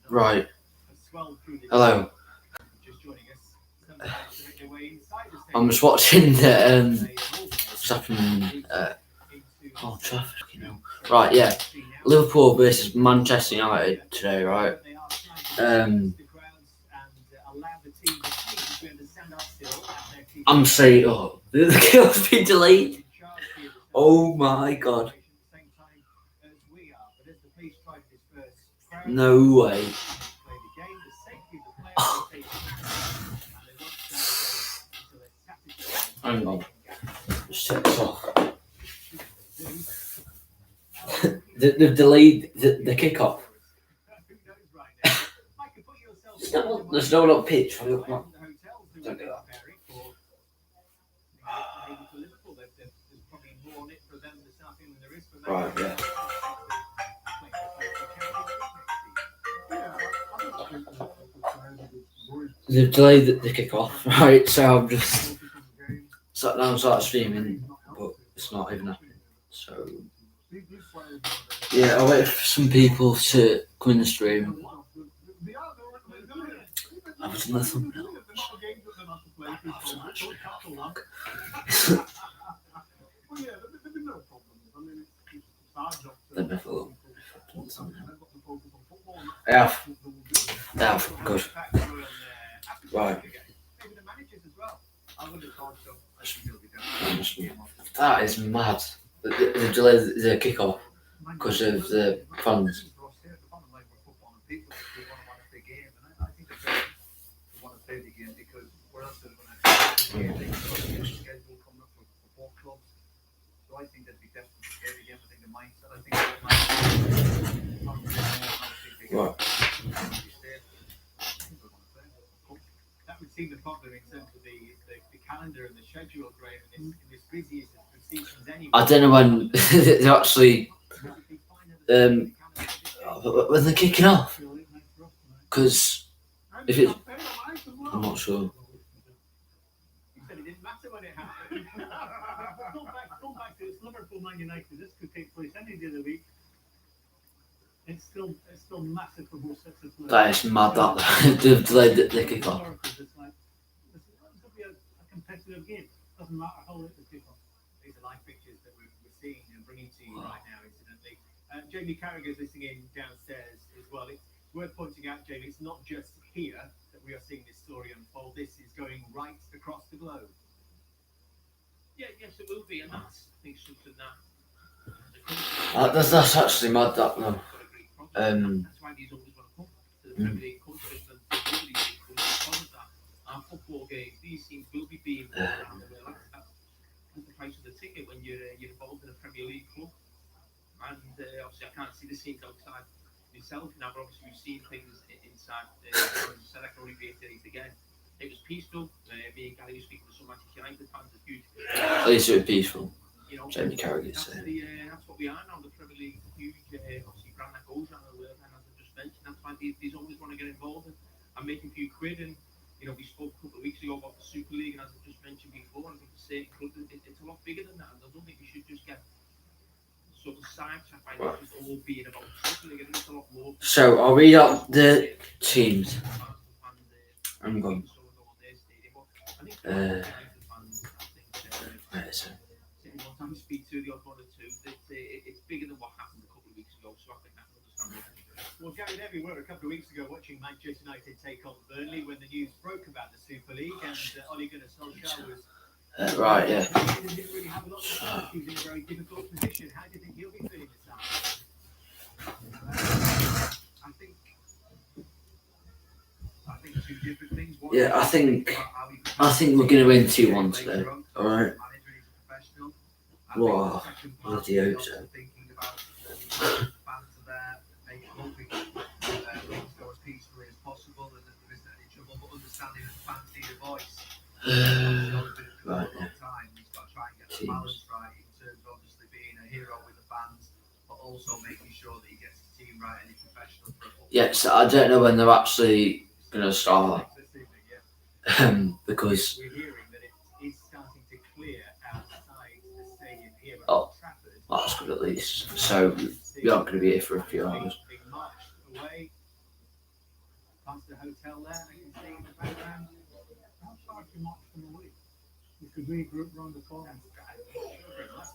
Right. Hello. I'm just watching what's happening. Traffic, Right, yeah. Liverpool versus Manchester United today, right? I'm saying, the kill's been delayed. Oh my god. No way. Oh. Hang on. Just check this off. They've delayed the kickoff. There's no one on pitch. Don't do that. Right, yeah. They've delayed the kick-off, right? So I'm just sat down and started streaming, but it's not even happening. So yeah, I'll wait for some people to come in the stream. I was in the thumbnail. Let me have a look. I have. Good. Right. That is mad. They delayed the kick-off because of the fans. Right. That would seem the problem in terms of the calendar and the schedule, Graham, in this busiest of seasons anyway. I don't know when they're actually when they're kicking off, because if it's, I'm not sure. You said it didn't matter when it happened. Come back to it's Liverpool, Man United. This could take place any day of the week. It's still massive for both sets of players. That is mad that they've delayed the kick-off. It's going to be a competitive game. Doesn't matter how late the kick-off. These are live pictures that we're seeing and bringing to you right now, incidentally. Jamie Carragher's listening in downstairs as well. It's worth pointing out, Jamie, it's not just here that we are seeing this story unfold. This is going right across the globe. Yes, it will be, and that's, I think, something that... That's actually mad, that, no. That's why these always want to come to the Premier League countries and to these because of that. Our football games, these teams will be being around the world. That's the price of the ticket when you're involved in a Premier League club. And obviously, I can't see the scenes outside myself now, but obviously, we've seen things inside. So I can only reiterate again. It was peaceful. Me and Gary were speaking to some Manchester United fans. At least it was peaceful. Jamie Carragher said. That's what we are now. The Premier League is a huge, obviously, brand that goes around the world. And as I just mentioned, that's why these always want to get involved and make a few quid. And we spoke a couple of weeks ago about the Super League, and as I just mentioned before, I think the same club, it's a lot bigger than that. And I don't think we should just get sort of sidetracked by this all being about the Super League. I think it's a lot more. So I'll read out the teams. I'm going. Where is it? Time to speak to the odd one or two. It's bigger than what happened a couple of weeks ago, so I think I can understand it. Well, Gary, there we were a couple of weeks ago watching Manchester United take on Burnley when the news broke about the Super League, and Ole Gunnar Solskjaer was right, yeah. He didn't really have a lot to say. He was in a very difficult position. How do you think he'll be feeling this time? I think two different things. Yeah, I think we're going to win 2-1 today. All right. Wow, bloody hope so. Right, yeah. Teams. Yes, I don't know when they're actually going to start. Because that's good at least. So we aren't going to be here for a few hours. past the hotel there, I can see in the background. How far can you march from the week? You could regroup around the corner.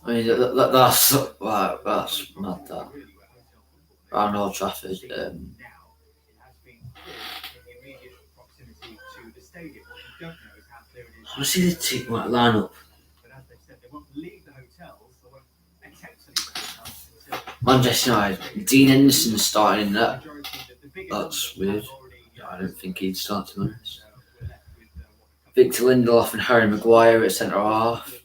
I mean, that's mad. That around Old Trafford. Now, it has been cleared in immediate proximity to the stadium. What you don't know is how clear it is. I see the team line up. But as they said, they won't leave the hotels, they won't attempt to leave the hotels until Manchester United. Dean Henderson starting in the that. majority, the bigger That's numbers weird. have already, I don't think he'd start to be honest. so we're left with what Victor Lindelof and Harry Maguire at centre half. this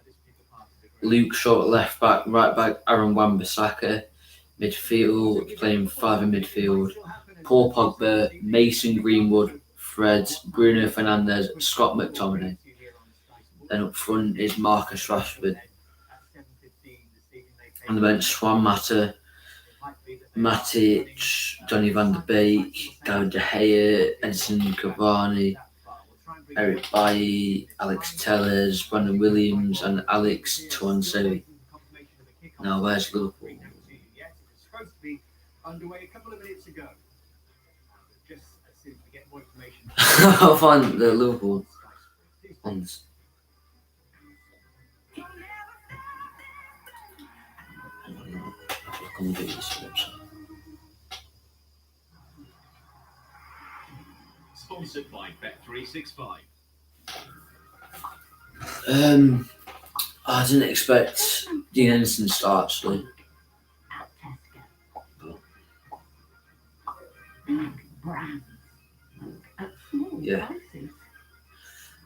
particular part of the ground. Luke Shaw at left back, right back Aaron Wan-Bissaka. Midfield, playing 5 in midfield. Paul Pogba, Mason Greenwood, Fred, Bruno Fernandes, Scott McTominay. Then up front is Marcus Rashford. On the bench, Juan Mata, Matic, Johnny van der Beek, David De Gea, Edson Cavani, Eric Bailly, Alex Telles, Brandon Williams, and Alex Tuanzebe. Now, where's Liverpool? It's supposed to be underway a couple of minutes ago. Just as soon as we get more information. I'll find the Liverpool ones. I'll come do this website. Sponsored by Bet365. I didn't expect Dean Henderson to start actually. Brands at small Yeah. prices.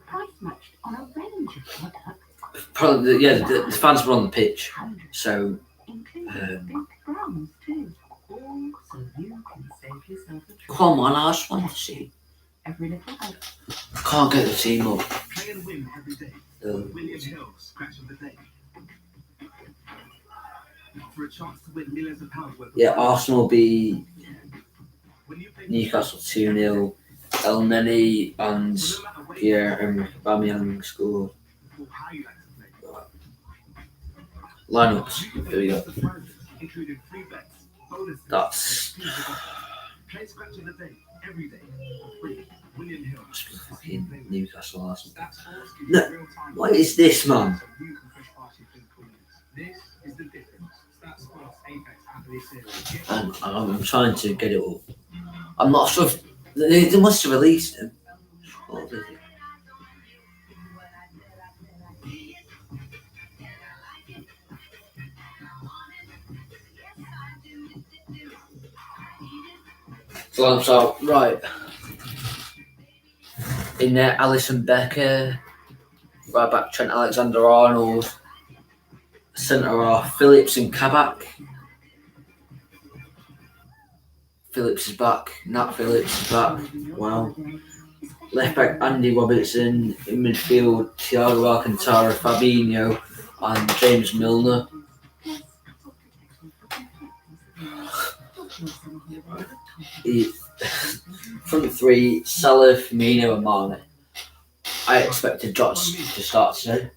Price matched on a range of products, Probably, the fans were on the pitch, so including big brands too. All so you can save yourself a trip. come on, I just want to see. Every little helps. I can't get the team up. Play and win every day. Um, William Hill, scratch of the day. For a chance to win millions of pounds worth of Yeah, Arsenal beat When you play Newcastle 2-0. El Neni and Pierre-Emerick Aubameyang scored. how you like to play. Lineups. Here we go. Including free bets, bonuses, That's play scratch of the day every day for free. William Hill. fucking Newcastle Arsenal. That's sports gives No, you real-time what is this, man? so you can push past your physical limits. This is the difference. Stats Sports Apex Happily Series. And I'm trying to get it up. I'm not sure if they must have released him. What did they? So right. In there, Alisson Becker, right back Trent Alexander-Arnold, centre half Phillips and Kabak. Phillips is back. Nat Phillips is back. Wow. Left back Andy Robertson. In midfield Thiago Alcantara, Fabinho, and James Milner. Front three: Salah, Firmino, and Mane. I expected Jota to start today.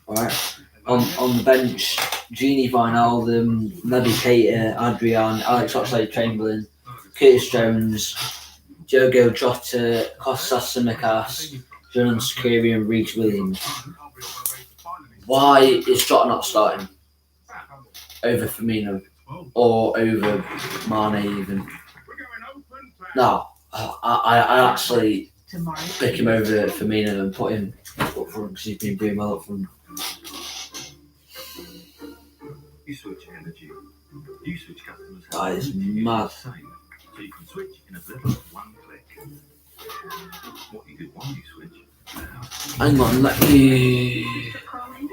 Alright. On the bench, Gini Wijnaldum, Naby Keita, Adrian, Alex Oxlade-Chamberlain, Curtis Jones, Diogo Jota, Kostas Tsimikas, Jordan Shaqiri, and Reece Williams. Why is Jota not starting over Firmino or over Mane even? No, I actually pick him over Firmino and put him up front because he's been doing well up front. You switch energy. You switch customers. That is mad. So you can switch in as little as one click. What you did one you switch. Hang on, let me. I'm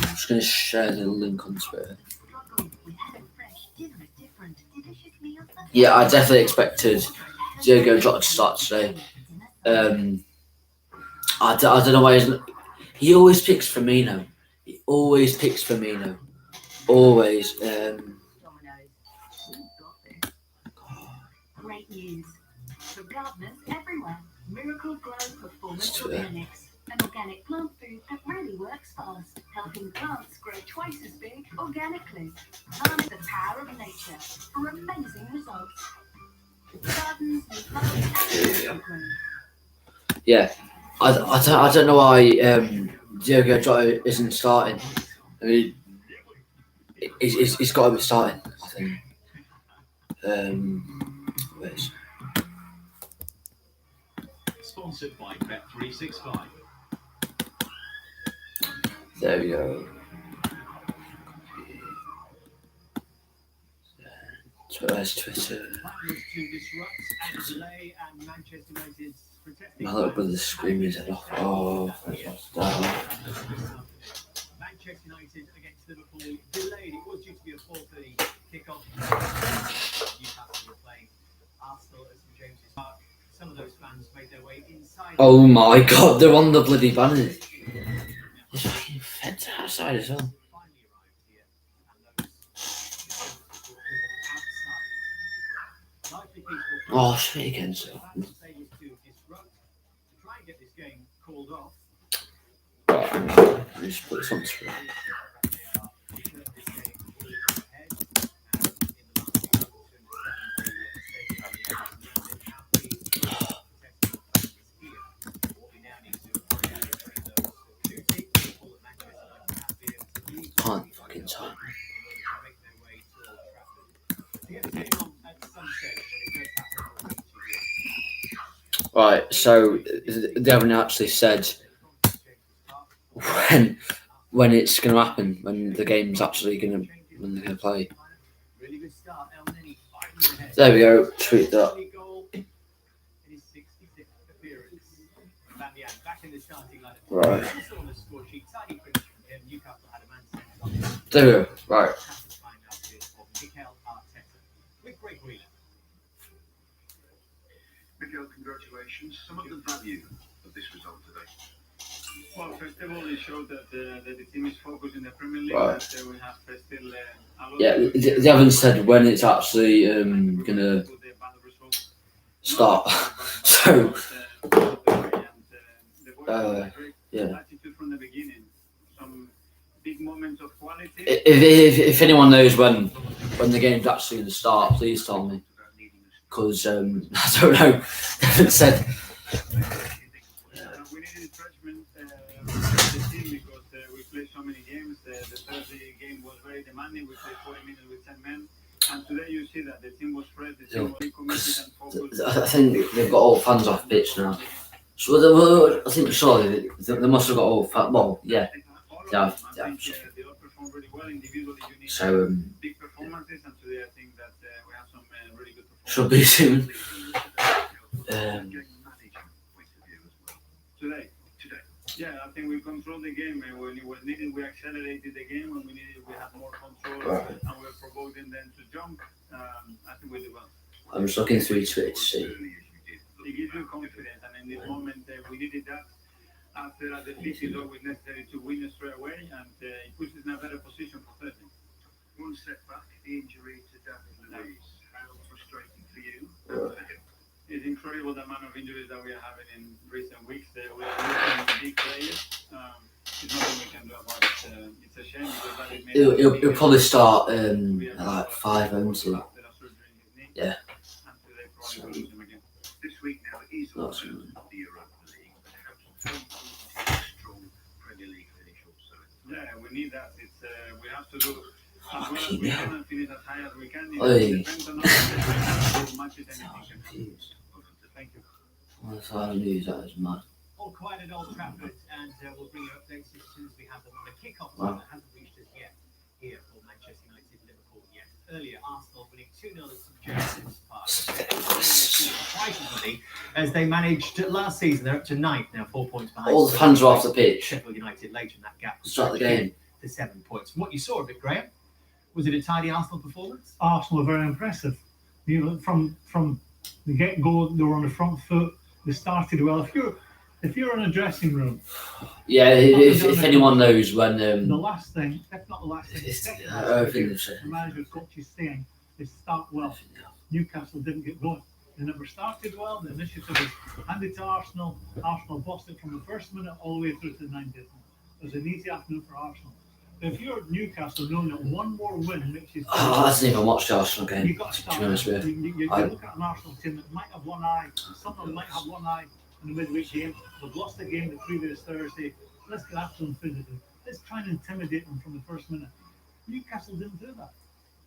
just going to share the link on Twitter. Yeah, I definitely expected Diogo Jota to start today. I don't know why he always picks Firmino. He always picks Firmino. Always. Great news. For gardeners everywhere, Miracle Grow Performance Organics. An organic plant food that really works fast, helping plants grow twice as big organically. Harness the power of nature for amazing results. Gardens and plants and grow. Yeah, I don't know why Diogo Jota isn't starting. I mean, he's got to be starting. I think. Where's Sponsored by Bet365. there we go. Where's Twitter? Plans to disrupt and delay and Manchester United's protecting My little brother's screaming his head off. Oh, Manchester United against Liverpool delayed. It was due to be a 4:30 kickoff. Newcastle were playing Arsenal at St James's Park. Some of those fans made their way inside. oh my God, they're on the bloody banner. It's fucking fence outside as well. Finally arrived here, and those outside. Lively peaceful. Oh, shit again, so. Fans say was to disrupt, to try and get this game called off. Right, just put something through. Can't fucking time. Right, so they haven't actually said when it's going to happen, when the game's actually when they're going to play. There we go. Tweet that. Right. There we go. Right. Miguel, congratulations. Some of the value of this result today. Well, first of all, it showed that the team is focused in the Premier League. Right. That we have still a lot. Yeah, they haven't said when it's actually gonna start. So, yeah. Attitude from the beginning. Some big moments of quality. If anyone knows when the game's actually gonna start, please tell me. Because I don't know. They haven't said. We needed refreshment the team because we played so many games. The Thursday game was very demanding. We played 40 minutes with 10 men. And today you see that the team was fresh, the team was committed and focused. I think they've got all fans off pitch now. So I think surely they must have got all fans. Well, yeah. They have. They all performed really well individually. You need So big performances, and today I think that we have some really good performances. should be soon. Today. Yeah, I think we controlled the game, and when it was needed, we accelerated the game. When we needed, we had more control, Right. and we were provoking them to jump. I think we did well. I'm just looking through Twitter to see. It gives you confidence, and in this moment, we needed that. After a defeat, it's always necessary to win straight away, and it puts us in a better position for Thursday. One setback, the injury to David Luiz. How frustrating for you? Right. It's incredible the amount of injuries that we are having in recent weeks. We are losing big players. There's nothing we can do about it. It's a shame because that is made. He'll probably start at like 5 homes. Yeah. So, This week now is That's also good. the Europa League. How important is a strong Premier League finish also? yeah, we need that. It's we have to do as well as Fucking we hell. can and finish as high as we can. Oi. It depends on us. As much as anything can happen. Thank you. Well, that's how I knew that was mad. All quiet at Old Trafford, and we'll bring you updates as soon as we have them on the kickoff Wow. time that hasn't reached us yet here for Manchester United Liverpool yet. Earlier, Arsenal winning 2-0 at St James's Park. Surprisingly, as they managed last season, they're up to 9th now, 4 points behind. All the fans are off the pitch. Sheffield United later in that gap. Start the game. To 7 points. From what you saw of it, Graham, was it a tidy Arsenal performance? Arsenal are very impressive. You know, from the get go, they were on the front foot. They started well. If you're in a dressing room, Yeah, if anyone knows when the last thing, if not the last thing, the second last thing the manager coach is saying is start well. Newcastle didn't get going. They never started well. The initiative was handed to Arsenal. Arsenal bossed it from the first minute all the way through to the 90th. It was an easy afternoon for Arsenal. if you're Newcastle, knowing that one more win makes you. I hasn't even watched the Arsenal game. You've got to To start. be honest with you. You look at an Arsenal team that might have one eye. Some of them might have one eye in the midweek game. They've lost the game the previous Thursday. Let's get after them physically. Let's try and intimidate them from the first minute. Newcastle didn't do that.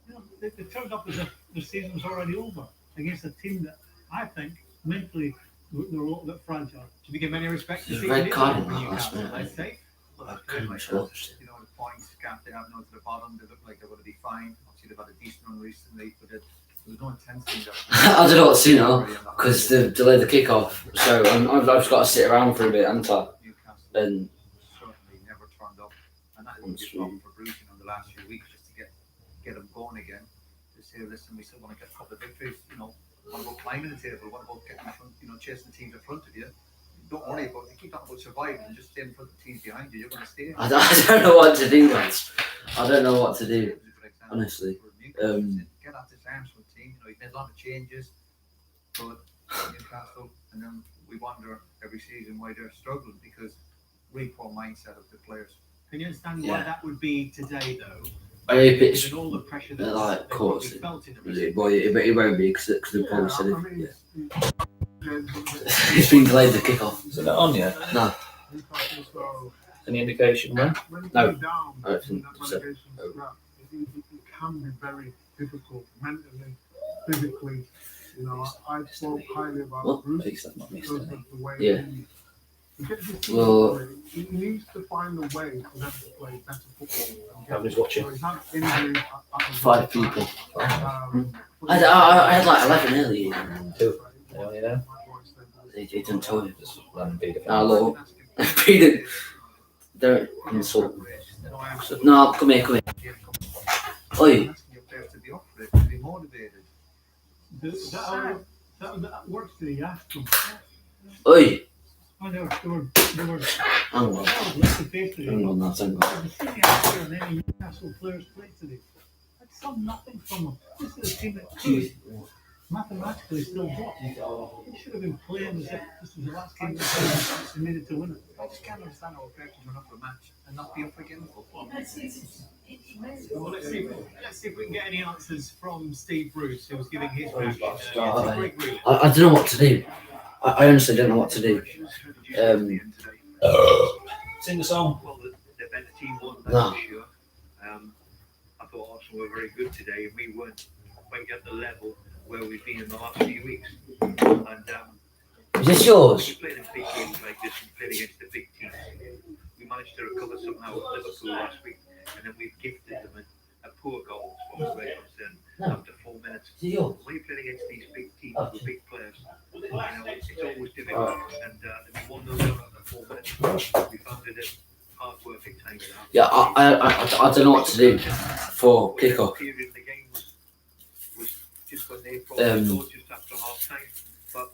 You know, they turned up as if the season was already over against a team that I think mentally they're a little bit fragile. Do you give any respect to There's a Steve red card in Newcastle? that last minute. Let's say. Well, I that's couldn't great, have watched it. you know, the points gap they have now to the bottom, they look like they're going to be fine. Obviously, they've had a decent run recently, but there's no intensity. I don't know what to do now because they've delayed the kickoff. So I've just got to sit around for a bit, haven't I? Newcastle And certainly never turned up, and that is a problem for Bruce in the last few weeks, just to get them going again. To say, listen, we still want to get a couple of victories. You know, want to go climbing the table. What about getting in front? You know, chasing the teams in front of you. Don't worry about it. Keep talking about surviving and just stay in front of the teams behind you. You're going to stay. I don't know what to do, guys. I don't know what to do, honestly. Get out this Arsenal team. You know, he's made a lot of changes, but Newcastle, and then we wonder every season why they're struggling because really poor mindset of the players. Can you understand why Yeah. that would be today, though? I hope it's Given all the pressure they're that like, they've course, probably felt in the really, recent boy, it won't be because they probably said I it. mean, Yeah. It's been delayed the kickoff. Is it not on yet? No, so Any indication when? when you No. go down I don't in think that so. relegation scrap, it can be very difficult mentally, physically. You know, I spoke highly about What? Bruce At least I've not missed because any. of the way Yeah. he gets his team Well- to play. He needs to find a way for them to play better football. How many's watching? So he's had injuries at the 5 people. Um, I had like 11 earlier. Two. Yeah, you know. He didn't tell me. Just random big Ah, Lord. Peter, don't insult me. So, no, come here. Oi. Asking your players to be up for it, to be motivated. That works for the action. Oi. Oh, they were Hang on. basically. Hang on, that's hang on. The senior player and any Newcastle players played today. I saw nothing from them. This is a team that could mathematically still got. They should have been playing as if this was the last game they needed to win it. I just can't understand how a player can run up for a match and not be up for a game of football. Well, let's see if we can get any answers from Steve Bruce, who was giving his reaction. It's a great read. I don't know what to do. I honestly don't know what to do. Sing the song. Well, the better team won, that's No. for sure. I thought Arsenal were very good today, and we weren't quite at the level where we've been in the last few weeks. And Is this when yours? you play in big games like this and played against the big teams, we managed to recover somehow at Liverpool last week, and then we've gifted them a poor goal, as far as we're concerned, after 4 minutes. Is it yours? When you play against these big teams with big players, you know, it's always difficult. And we won those down after 4 minutes. We found it a hard work at times. Yeah, I don't know what to do for kickoff. Period in the game was just when they probably scored just after half time, but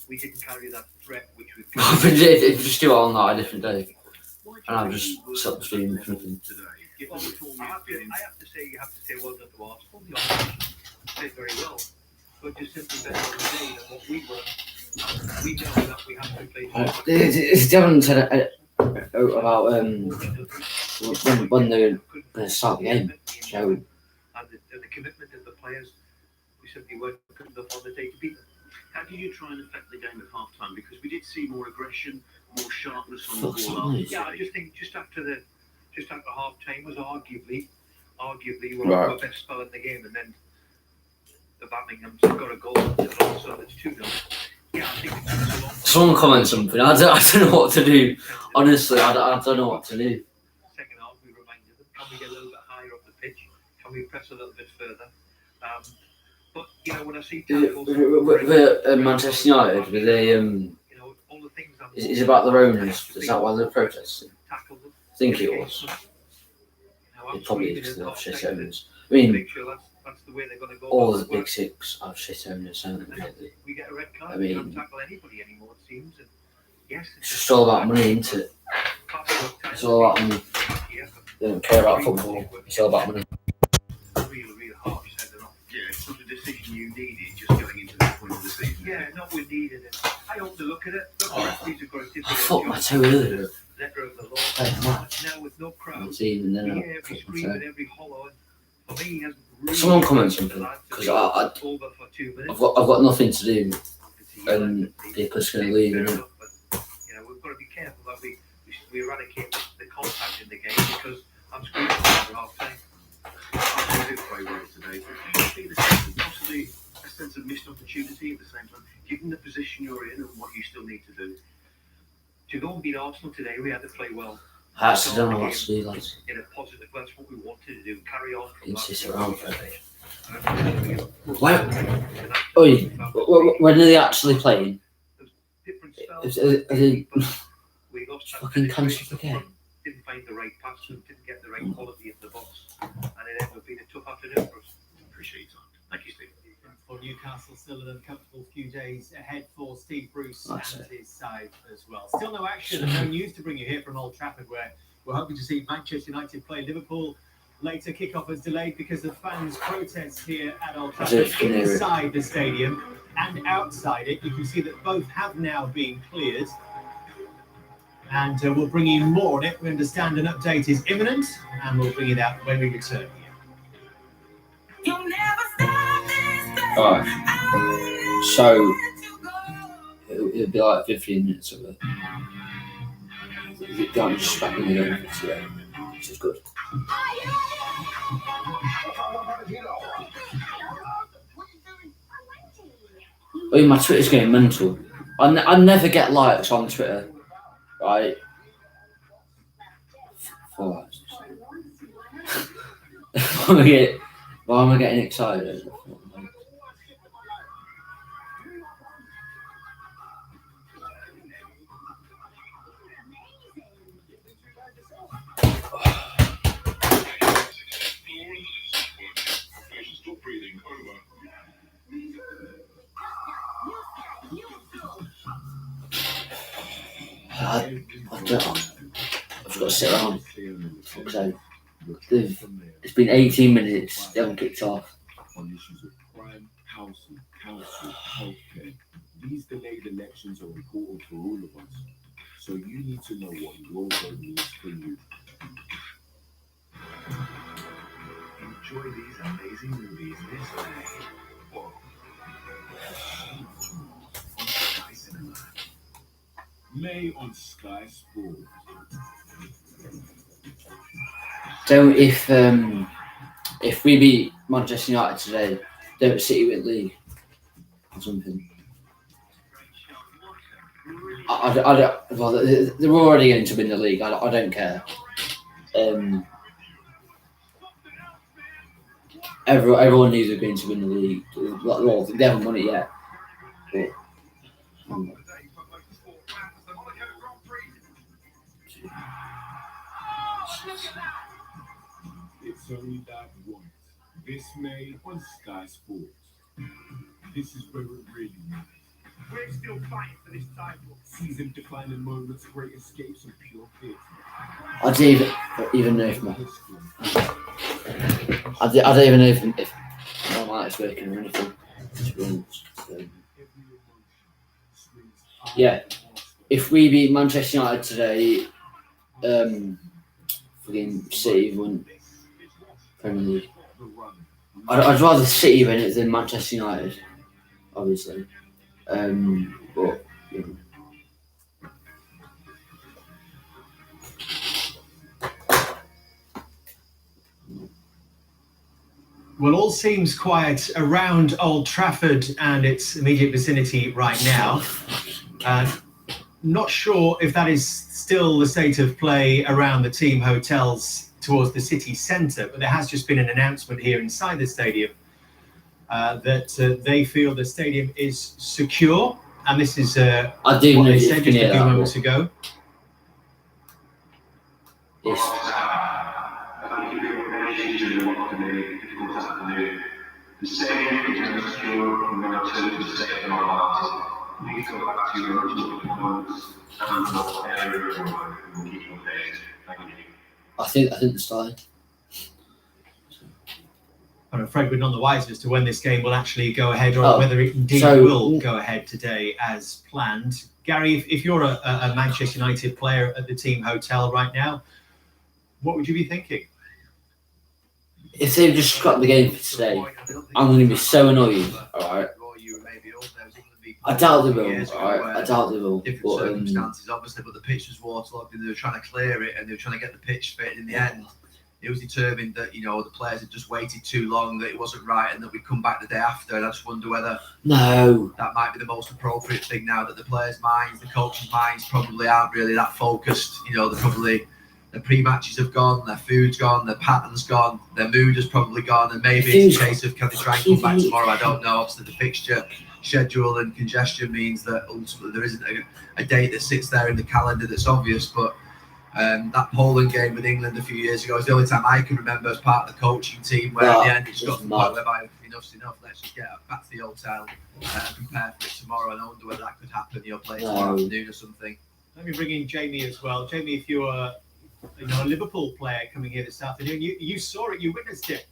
we didn't carry that threat which we If you just do it on like a different day, and I've just stopped streaming for nothing. Well, I have to say, you have to say well done to Arsenal. The opposition played very well, but just simply better on the day than what we were. We know that we have to play. Devon said about when they're going to start the game. So, And the commitment of the players, we simply weren't good enough on the day to beat them. How did you try and affect the game at half time? Because we did see more aggression, more sharpness on the Fuck's ball. sake. Yeah, I just think just after half time was arguably Right. one of our best spell in the game, and then the Birmingham's got a goal, and all of a sudden it's 2-0. Yeah, I think it's a long someone comment something. I don't know what to do. Honestly, I don't know what to do. Second half, we reminded them, can we get a little bit higher up the pitch? Can we press a little bit further? But you know, when I see tackles, Manchester United, were they you know, all the things I'm is it about their owners? Is that why they're protesting? tackle them. I think it was. You know, It probably absolutely, is because they they're have shit not taking owners. I mean, Make sure that's the way they're going to go. all about the big six have shit owners, don't they? Really? We get a red card. I We mean- can't tackle anybody anymore, it seems. And yes, It's just all about money, isn't it? It's all about money. They don't care about football. It's all about money. Real harsh sending off. Yeah, it's not a decision you needed just going into this point of the season. Yeah, not we needed it. I hope to look at it. Look, the referees have got a I difficult fucked my job. toe earlier. Letter of the law. Playing a match. Now with no crowd. It's even then. Yeah, we scream at every hollow. For me, he hasn't really Someone comment something, because over for 2 minutes. I've got nothing to do, and people are going to leave. Fair Innit? enough, but, we've got to be careful that we eradicate the contact in the game, because I'm screaming for half time. I did play well today. I think there's possibly a sense of missed opportunity at the same time, given the position you're in and what you still need to do. To go and beat Arsenal today, we had to play well. I actually don't know what to do, lads. In a positive, that's what we wanted to do. Carry on from You that. sit around for a bit. When are they actually playing? Different Is styles. they We lost that fucking penetration cancelled the game? up front, didn't find the right pass and didn't get the right quality in the box, and it ended up being a tough afternoon for us. Appreciate your time. Thank you, Steve. For Newcastle, still an uncomfortable few days ahead for Steve Bruce That's and his side as well. Still no action and no news to bring you here from Old Trafford, where we're hoping to see Manchester United play Liverpool. Later, kickoff is delayed because of fans' protests here at Old Trafford inside the stadium and outside it. You can see that both have now been cleared. And we'll bring you more on it. We understand an update is imminent, and we'll bring it out when we return. Alright, so it'll be like 15 minutes of it. I'm just back in the game today, which is good. Oh, my Twitter's getting mental. I never get likes on Twitter, right? 4 hours. Why am I getting excited? I've got to sit around. So it's been 18 minutes, they haven't kicked off. On issues of crime, housing, council, healthcare. These delayed elections are important for all of us. So you need to know what your vote means for you. Enjoy these amazing movies this May. Or on Sky Cinema. May on Sky Sports. So if we beat Manchester United today, don't City win league or something. Well, they're already going to win the league. I don't care. Everyone knew they were going to win the league. Well, they haven't won it yet. But, It's only that once. This May on Sky Sports. This is where it really matters. We're still fighting for this title. Season defining moments, great escapes, and pure theatre. I don't even know if I don't even know if my mic's working or anything. To be honest. Yeah, if we beat Manchester United today, fucking City won Premier League. I'd rather City win it than Manchester United, obviously. But you know. Well, all seems quiet around Old Trafford and its immediate vicinity right now. Not sure if that is still the state of play around the team hotels towards the city centre, but there has just been an announcement here inside the stadium that they feel the stadium is secure, and this is what they said just a few moments ago. Yes. The stadium is now secure and we are turned to state of normality. Please go back to your original components and the area of your work and we'll keep you updated. Thank you. I think they're starting. I'm afraid we're none the wiser as to when this game will actually go ahead or whether it indeed will go ahead today as planned. Gary, if you're a Manchester United player at the team hotel right now, What would you be thinking? If they've just scrapped the game for today, I'm going to be so annoyed. All right. I doubt they will. All right. I doubt they will. Different But, circumstances, obviously, but the pitch was waterlogged and they were trying to clear it and they were trying to get the pitch fit. In the end, it was determined that the players had just waited too long, that it wasn't right, and that we'd come back the day after. And I just wonder whether no. that might be the most appropriate thing now, that the players' minds, the coaches' minds probably aren't really that focused. They're probably, their pre-matches have gone, their food's gone, their pattern's gone, their mood has probably gone, and maybe it's a case of can they try and come back tomorrow? I don't know. Obviously, the fixture schedule and congestion means that ultimately there isn't a date that sits there in the calendar that's obvious, but that Poland game with England a few years ago is the only time I can remember as part of the coaching team where at the end it's got to the point whereby enough's enough, let's just get back to the hotel and prepare for it tomorrow. And I wonder whether that could happen, play tomorrow afternoon or something. Let me bring in Jamie as well. Jamie, if you're a Liverpool player coming here this afternoon, you saw it, you witnessed it.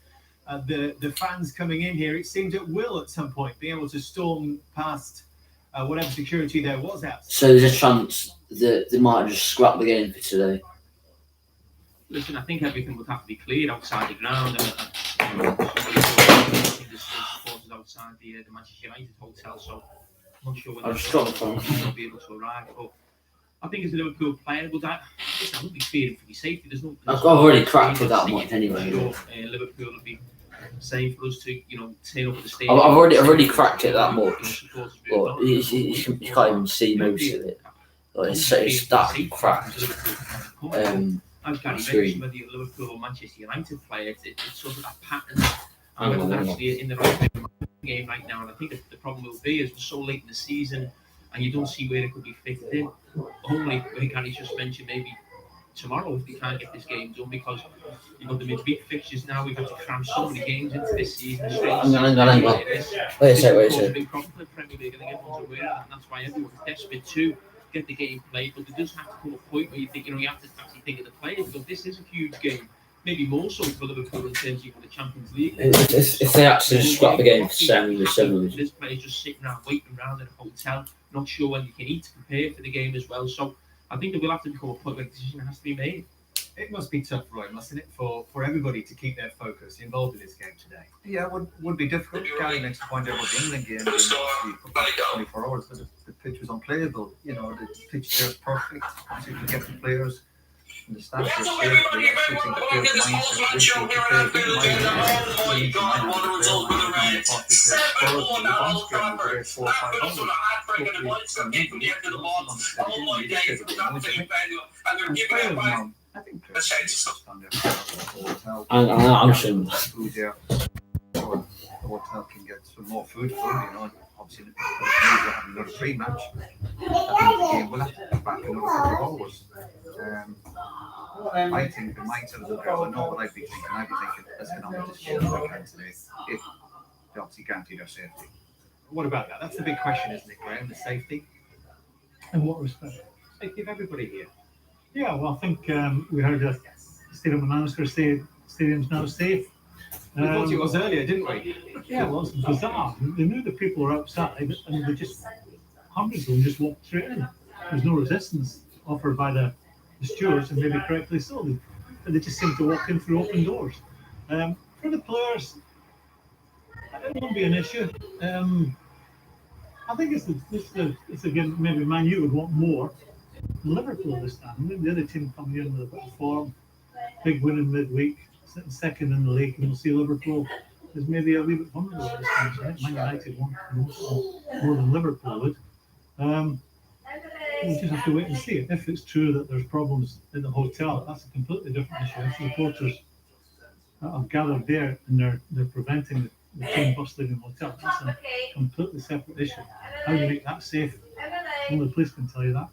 The fans coming in here, it seemed at will at some point, being able to storm past whatever security there was out. So there's a chance that they might have just scrapped the game for today. Listen, I think everything would have to be cleared outside the ground. There's supporters outside the Manchester United hotel, so I'm not sure when they'll be able to arrive. But I think as a Liverpool player, I wouldn't be fearing for your safety. I've already cracked it that much anyway. Liverpool would be saying for us to, turn up at the stadium. I've already cracked it that much, but you can't even see most of it. It's that cracked. As Gary mentioned, whether you're Liverpool or Manchester United player, it's sort of that pattern. And whether they're actually in the right game right now. And I think the problem will be is we're so late in the season and you don't see where it could be fitted in. Only, like Gary just mentioned, maybe tomorrow if we can't get this game done, because the midweek fixtures now, we've got to cram so many games into this season. Hang on. Wait a sec. Big problem for the Premier League. I think everyone's aware of that, and that's why everyone's desperate to get the game played. But there does have to come a point where you think, you have to actually think of the players, because this is a huge game. Maybe more so for Liverpool in terms of the Champions League. If they actually scrap the game for 7, this players just sitting around waiting around in a hotel, not sure when they can eat to prepare for the game as well. So I think there will have to become a point where a decision has to be made. It must be tough, Roy, mustn't it, for everybody to keep their focus involved in this game today? Yeah, it would be difficult. Gary makes the point about the England game being 24 hours, but the pitch was unplayable. The pitch there is perfect. So you can get the players and the staff are safe. They're switching the players' mindset. This will prepare the I think I'm sure. The hotel can get some more food for obviously the people having another pre-match. I think the game will have to come back another couple of hours. I think the mindset of the girls, I know what I'd be thinking. I'd be thinking, let's get on with this game we can today, if they obviously guarantee their safety. What about that? That's the big question, isn't it, Graham? The safety? In what respect? Safety of everybody here. Yeah, well, I think we heard the stadium announcer say stadium's now safe. We thought it was earlier, didn't we? Yeah, well, it's bizarre. They knew the people were outside, and they just, hundreds of them just walked straight in. There's no resistance offered by the stewards, and maybe correctly so. They just seem to walk in through open doors. For the players, it won't be an issue. I think it's again, maybe Man U would want more. Liverpool this time. Maybe the other team coming in with a bit of form, big win in midweek, sitting second in the league, and we'll see Liverpool is maybe a wee bit vulnerable this time. So I think Man United want more than Liverpool would. We just have to wait and see. If it's true that there's problems in the hotel, that's a completely different issue. If supporters are gathered there and they're preventing the team busting in the hotel, that's a completely separate issue. How do you make that safe? Only the police can tell you that.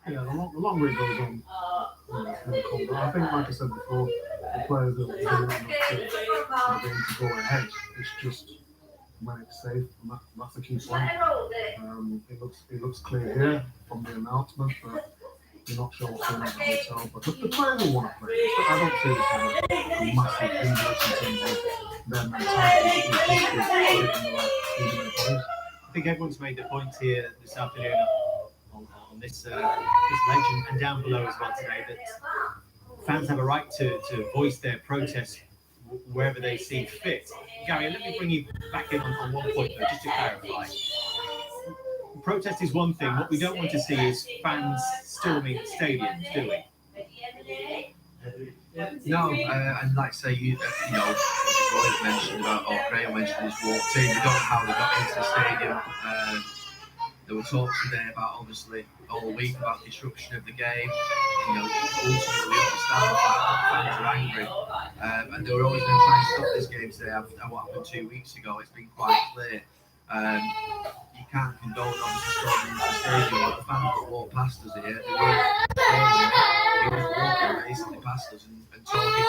Yeah, the longer it goes on, it's going to come down. I think, like I said before, the players are willing enough to go ahead. It's just when it's safe, and that's the key point. It looks clear here from the announcement that you're not sure what's going on in the hotel, but the players will want to play. I don't see this as a massive hindrance in terms of their mentality. I think everyone's made the point here this afternoon on this legend, and down below as well today, that fans have a right to voice their protest wherever they see fit. Gary, let me bring you back in on one point though, just to clarify. Protest is one thing. What we don't want to see is fans storming stadiums, do we? No, and like I say, you know, Roy mentioned about, or Graham mentioned, he's walked in. You don't know how they got into the stadium. There were talks today about, obviously, all week about disruption of the game. You know, ultimately we understand the fact that fans are angry, and they were always going to try and stop this game today. After what happened 2 weeks ago, it's been quite clear. You can't condone obviously storming into the stadium, but the fans that walk past us here, they were walking basically past us and talking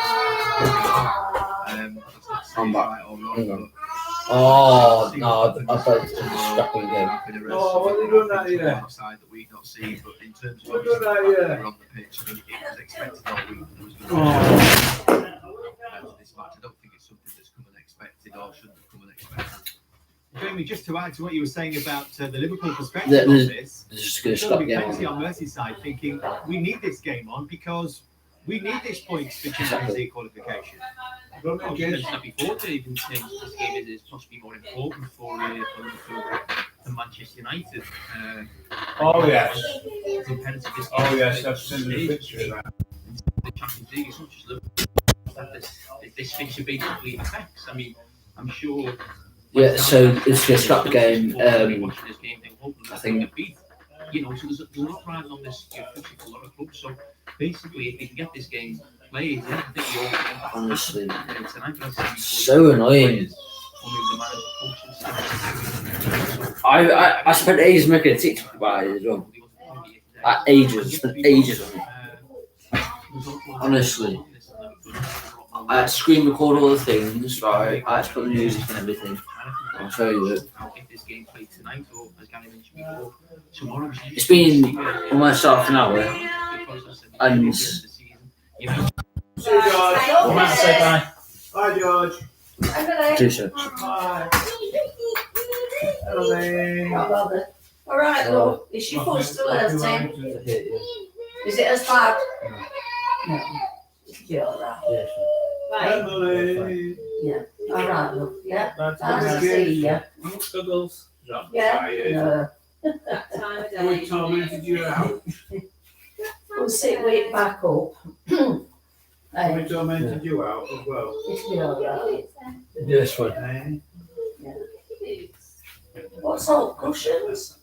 and moving on. That's not saying right or wrong, but Oh no, I thought it was a scrapping game. oh, what are they doing out here? Outside that we've not seen, but in terms of obviously the fact that they're on the pitch, I mean, it was expected all week that there was going to be this match. I don't think it's something that's come unexpected or shouldn't have come unexpected. Jamie, just to add to what you were saying about the Liverpool perspective on this, Just going to there's stop going to be game plenty on. on Merseyside thinking we need this game on because we need this points for Champions League qualification. I was mentioned that before, Dave, in terms of this game is possibly more important for Manchester United. Oh, yes. It's imperative this Oh, game yes, is I've seen the picture of that. the Champions League is not just Liverpool. That this fixture basically affects. I mean, I'm sure. Yeah, so it's going to scrap the game. Watching this game, I think. You know, so there's a lot riding on this fixture for a lot of clubs. So basically, if they can get this game played, I think you all Honestly, tonight. so annoying. I spent ages making a TikTok about it as well. Ages on it. Honestly. I screen record all the things, right? I put the music and everything. I'll show you it. It's been almost half an hour. And Say bye. Hi, George. do so. Hello there. All right, love. Is your foot still hurting? Is it as bad? No. You're all right. Right. Emily. Yeah. All right, love. Yeah. That's Nice to see you. Goggles. Yeah. No. That time of We day. tormented you out. We'll sit with back up. Hey, We tormented you out as well. it's me all right. This one. Eh? What's all cushions?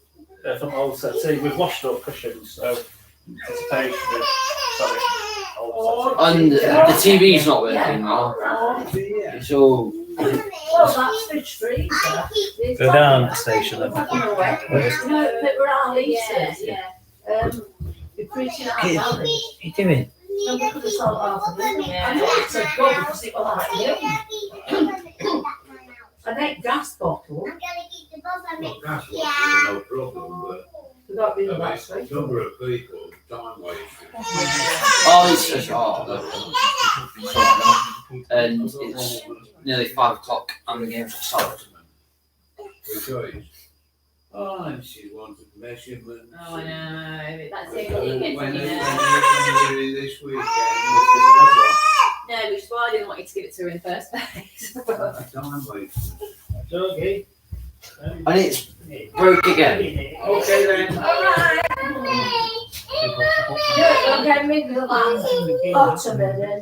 From old set. See, we've washed up cushions, so anticipation is sorry. Old set. And the TV's not working Yeah. now. Oh, dear. It's all. Well, that's fridge freezer. Go down the station then. You know, that we're our leases. Yeah. We're preaching our Kids, valley. what are you doing? No, we could have sold half of it. Yeah. I know it's a good because it was like new. An 8 gas bottle. Well, that's no problem, but We got rid of that a straight. number of people, time wasting. Oh, it's just. And it's nearly 5 o'clock and the game's started. Because, oh, and she wanted measurements. Oh, I know. That's When it. You can, when you know. they this weekend, No, which is why I didn't want you to give it to her in the first place. time wasting. Okay. And it's broke again. Okay then. Alright. Okay, maybe the last bottom and then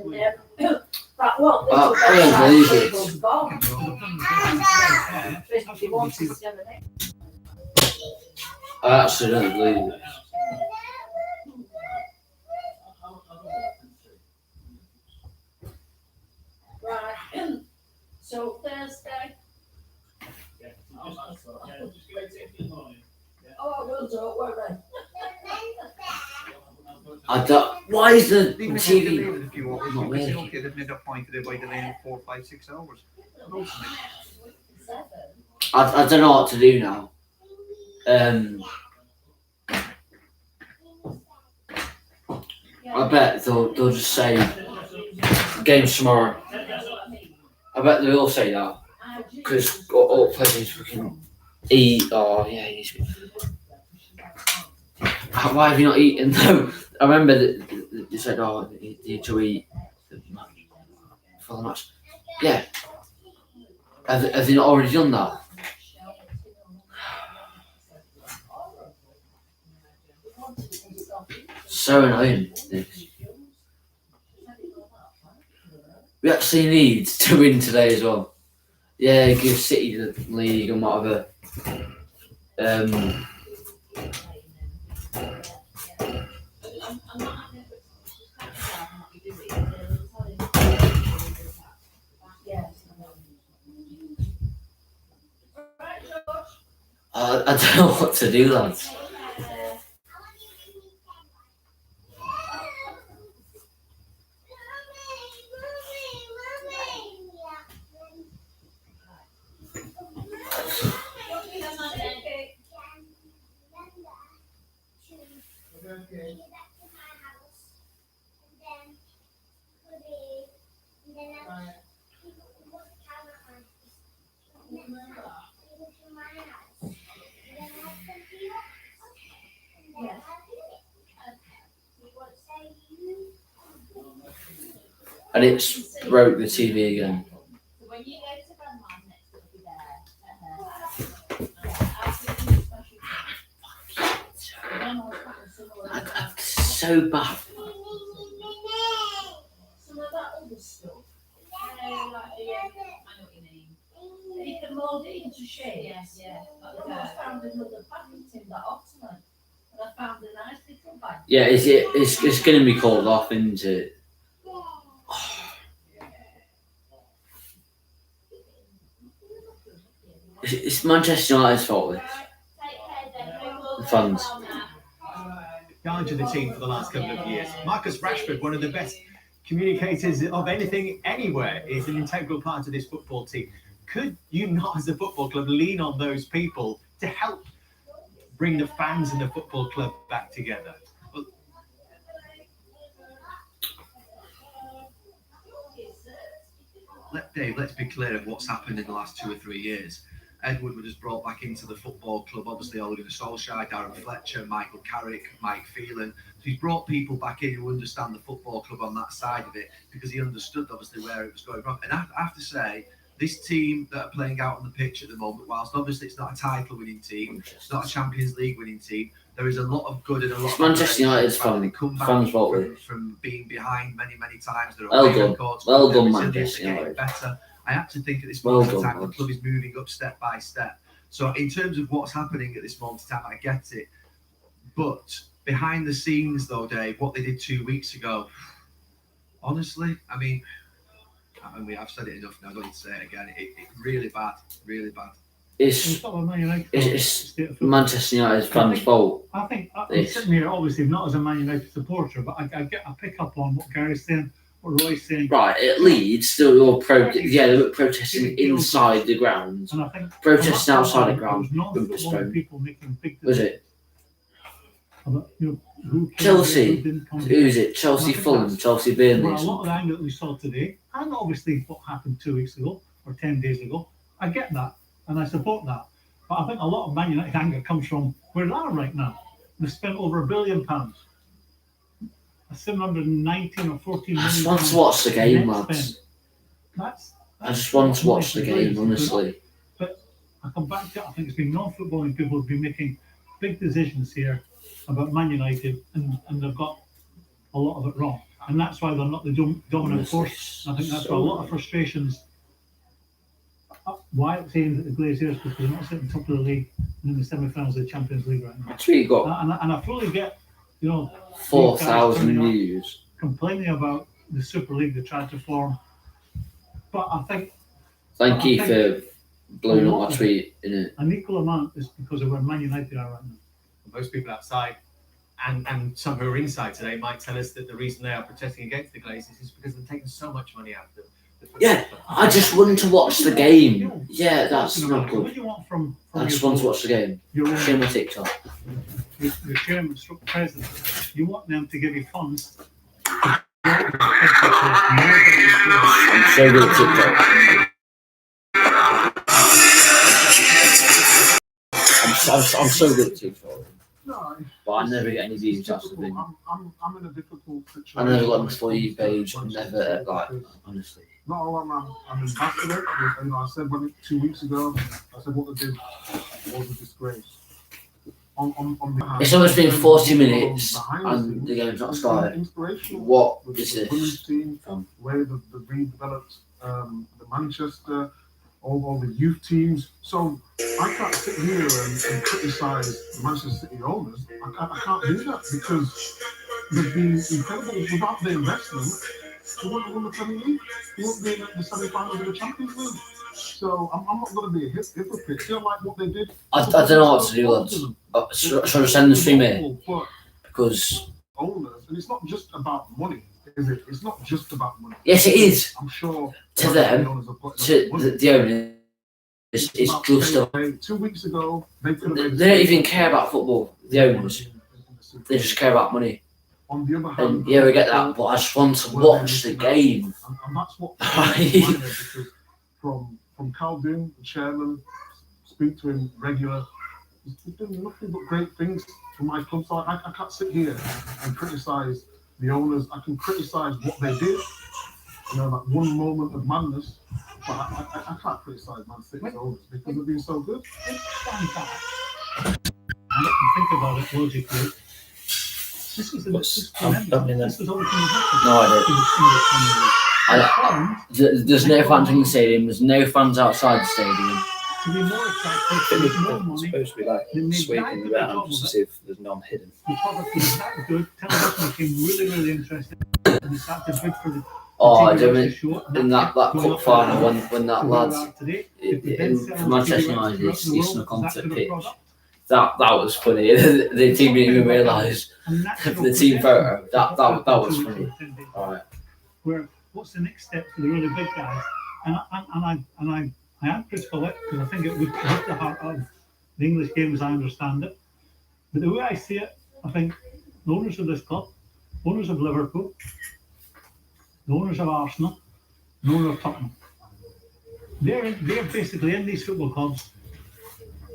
but what Oh, little I don't believe it. was gone. 51, I actually don't believe it. Right. So Thursday. Oh, I will, don't worry. I don't. Why is the Leave it TV? if you want. Not really. Okay, they've made a point of it by delaying 4, 5, 6 hours. I don't know what to do now. I bet they'll just say games tomorrow. I bet they will say that because all players fucking eat. Oh yeah, he's. Why have you not eaten? No, I remember that you said, "Oh, you need to eat for the match." Yeah. Have you not already done that? So annoying. This. We actually need to win today as well. Yeah, give City the league and whatever. I don't know what to do, lads. And it's broke the TV again. So bad. Some of that other stuff. I know what you mean. You can mould it into shape. Yes, yeah. I found another packet in that ottoman, and I found a nice little bag. Yeah, it's going to be called off, isn't it? It's Manchester United's fault, this. The fans. Guide to the team for the last couple of years. Marcus Rashford, one of the best communicators of anything, anywhere, is an integral part of this football team. Could you not, as a football club, lean on those people to help bring the fans and the football club back together? Well, Dave, let's be clear of what's happened in the last 2 or 3 years. Ed Woodward has brought back into the football club, obviously, Ole Gunnar Solskjaer, Darren Fletcher, Michael Carrick, Mike Phelan. So he's brought people back in who understand the football club on that side of it because he understood, obviously, where it was going wrong. And I have to say, this team that are playing out on the pitch at the moment, whilst obviously it's not a title-winning team, it's not a Champions League winning team, there is a lot of good and a lot It's of Manchester United's fans' fault. from being behind many times. Well done, Manchester getting United. better. I actually think at this moment in time the club is moving up step by step. So in terms of what's happening at this moment in time, I get it. But behind the scenes, though, Dave, what they did 2 weeks ago, honestly, I mean, I've said it enough now. I don't need to say it again. It really bad, really bad. It's Manchester United's fans' fault. I think I'm sitting here, obviously not as a Man United supporter, but I pick up on what Gary's saying, what Roy's saying. Right, at Leeds, they were protesting inside the ground. And I think protesting outside the ground. People making big Was it? About, who Chelsea. Who is it? Chelsea Fulham, Chelsea Burnley. Well, a lot of the anger that we saw today, and obviously what happened 2 weeks ago or 10 days ago, I get that and I support that. But I think a lot of Man United anger comes from where they are right now. They've spent over £1 billion. 719 or 14 million. I just want to watch the game, lads. I just want to watch the game, honestly. But I come back to it, I think it's been non-footballing people who've been making big decisions here about Man United, and they've got a lot of it wrong. And that's why they're not the dominant force. I think that's why a lot of frustrations. Why I'm saying that the Glaziers, because they're not sitting top of the league and in the semi-finals of the Champions League right now. That's what you got. And I fully get, 4,000 views. Complaining about the Super League they tried to form. But I think... Thank you for blowing up my tweet, innit? An equal amount is because of where Man United are right now. Most people outside and some who are inside today might tell us that the reason they are protesting against the Glazers is because they're taking so much money out of them. Yeah, I just want to watch the game. Yeah, that's not good. What do you want from I just want to watch the game. Share my TikTok. The chairman stroke president, you want them to give you funds. I'm so good at TikTok. I'm so good at TikTok. No, but I never get any views. it's That's the difficult. thing. I'm in a difficult situation. I never got on when the it For You comes to page. Manchester Never City like because honestly. not all I'm ambassador. You know, I said when it, 2 weeks ago, I said what they did was a disgrace. On the hand, It's almost been then 40 behind minutes and scenes, the game's not it's started. inspirational. What With is the women's this team, from? where the redeveloped the Manchester, all the youth teams. So I can't sit here and criticize the Manchester City owners. I can't do that because they've been incredible. Without the investment, they wouldn't have won the Premier League. They wouldn't be in the semi-finals of the Champions League. So I'm not going to be a hypocrite. Feel like what they did. I don't know what to do, lads. Should I send the stream here? Because Owners, and it's not just about money, is it? It's not just about money. yes, it is. I'm sure To them, to the owners, it's just a, 2 weeks ago, they could have they don't even care about football. The owners, they just care about money. On the other hand, And yeah, we get that, but I just want to watch the game. and that's what because from Khaldun, the chairman, speak to him regular. He's doing nothing but great things for my club. So I can't sit here and criticize the owners. I can criticize what they did. You know, that one moment of madness. But I can't criticize Man City's owners because they've been so good. Let's stand back and think about it logically. This was this was always going to happen. No, there's no fans in the stadium. There's no fans outside the stadium. To be more attractive, It's more money. supposed to be like sweeping the ground to see if there's none hidden. The product was that good. Television became really, really interesting. And they started to bid for the Oh, I TV do rights mean to show it. in that cup final when that lad Today, for Manchester United he snuck onto the pitch. That was funny. The team didn't even realise the team photo. That was funny. Alright. Where what's the next step for the really big guys? And I am critical of it because I think it would hit the heart of the English game as I understand it. But the way I see it, I think the owners of this club, owners of Liverpool, the owners of Arsenal, the owner of Tottenham, they're basically in these football clubs.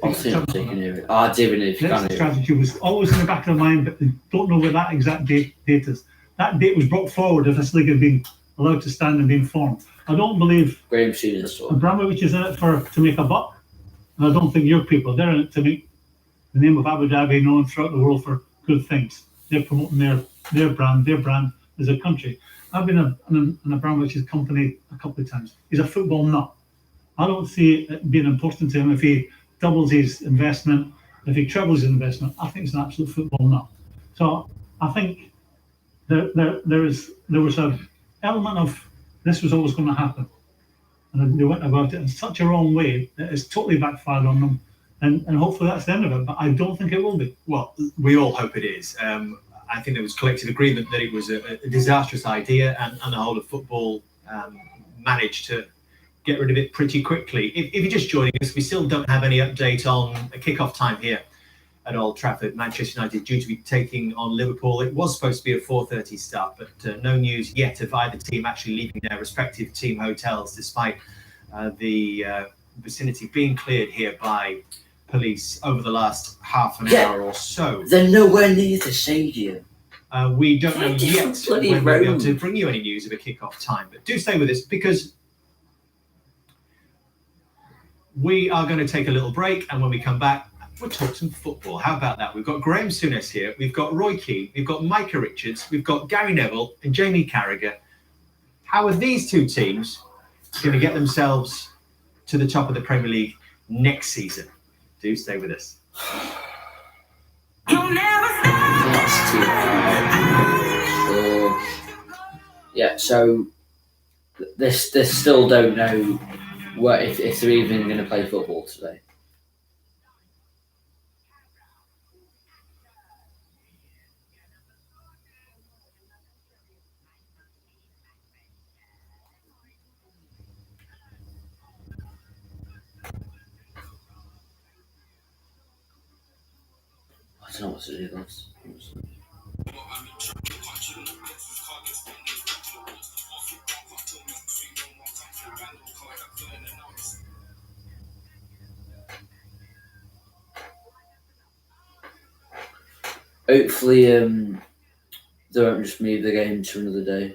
I've seen it taken here. I do even if you This can't hear it. strategy was always in the back of their mind, but they don't know where that exact date is. That date was brought forward if this league had been allowed to stand and been formed. I don't believe Graham seen this one. Abramovich is in it to make a buck, and I don't think your people, they're in it to make the name of Abu Dhabi known throughout the world for good things. They're promoting their brand as a country. I've been in Abramovich's company a couple of times. He's a football nut. I don't see it being important to him if he doubles his investment, if he trebles his investment. I think it's an absolute football nut. So I think there was an element of this was always going to happen. And they went about it in such a wrong way that it's totally backfired on them. And hopefully that's the end of it, but I don't think it will be. Well, we all hope it is. I think there was collective agreement that it was a disastrous idea, and the whole of football managed to get rid of it pretty quickly. If you're just joining us, we still don't have any update on a kick-off time here at Old Trafford. Manchester United due to be taking on Liverpool. It was supposed to be a 4:30 start, but no news yet of either team actually leaving their respective team hotels, despite the vicinity being cleared here by police over the last half an hour or so. They're nowhere near the stadium. We don't know yet bloody when we'll be able road. to bring you any news of a kick-off time, but do stay with us because we are going to take a little break, and when we come back, we'll talk some football. How about that? We've got Graham Souness here, we've got Roy Keane, we've got Micah Richards, we've got Gary Neville and Jamie Carragher. How are these two teams going to get themselves to the top of the Premier League next season? Do stay with us. That's too high. Yeah, so they still don't know if they're even going to play football today. I don't know what to do, guys. Hopefully, they won't just move the game to another day.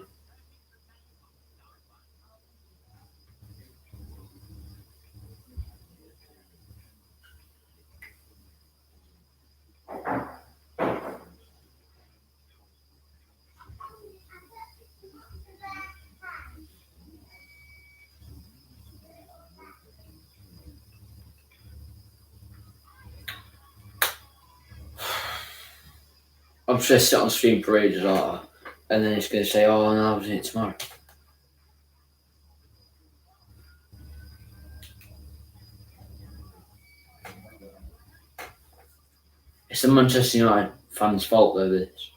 I'm just going to sit on stream for ages, aren't I? And then it's going to say, oh, no, I'll do it tomorrow. It's the Manchester United fans' fault, though, this.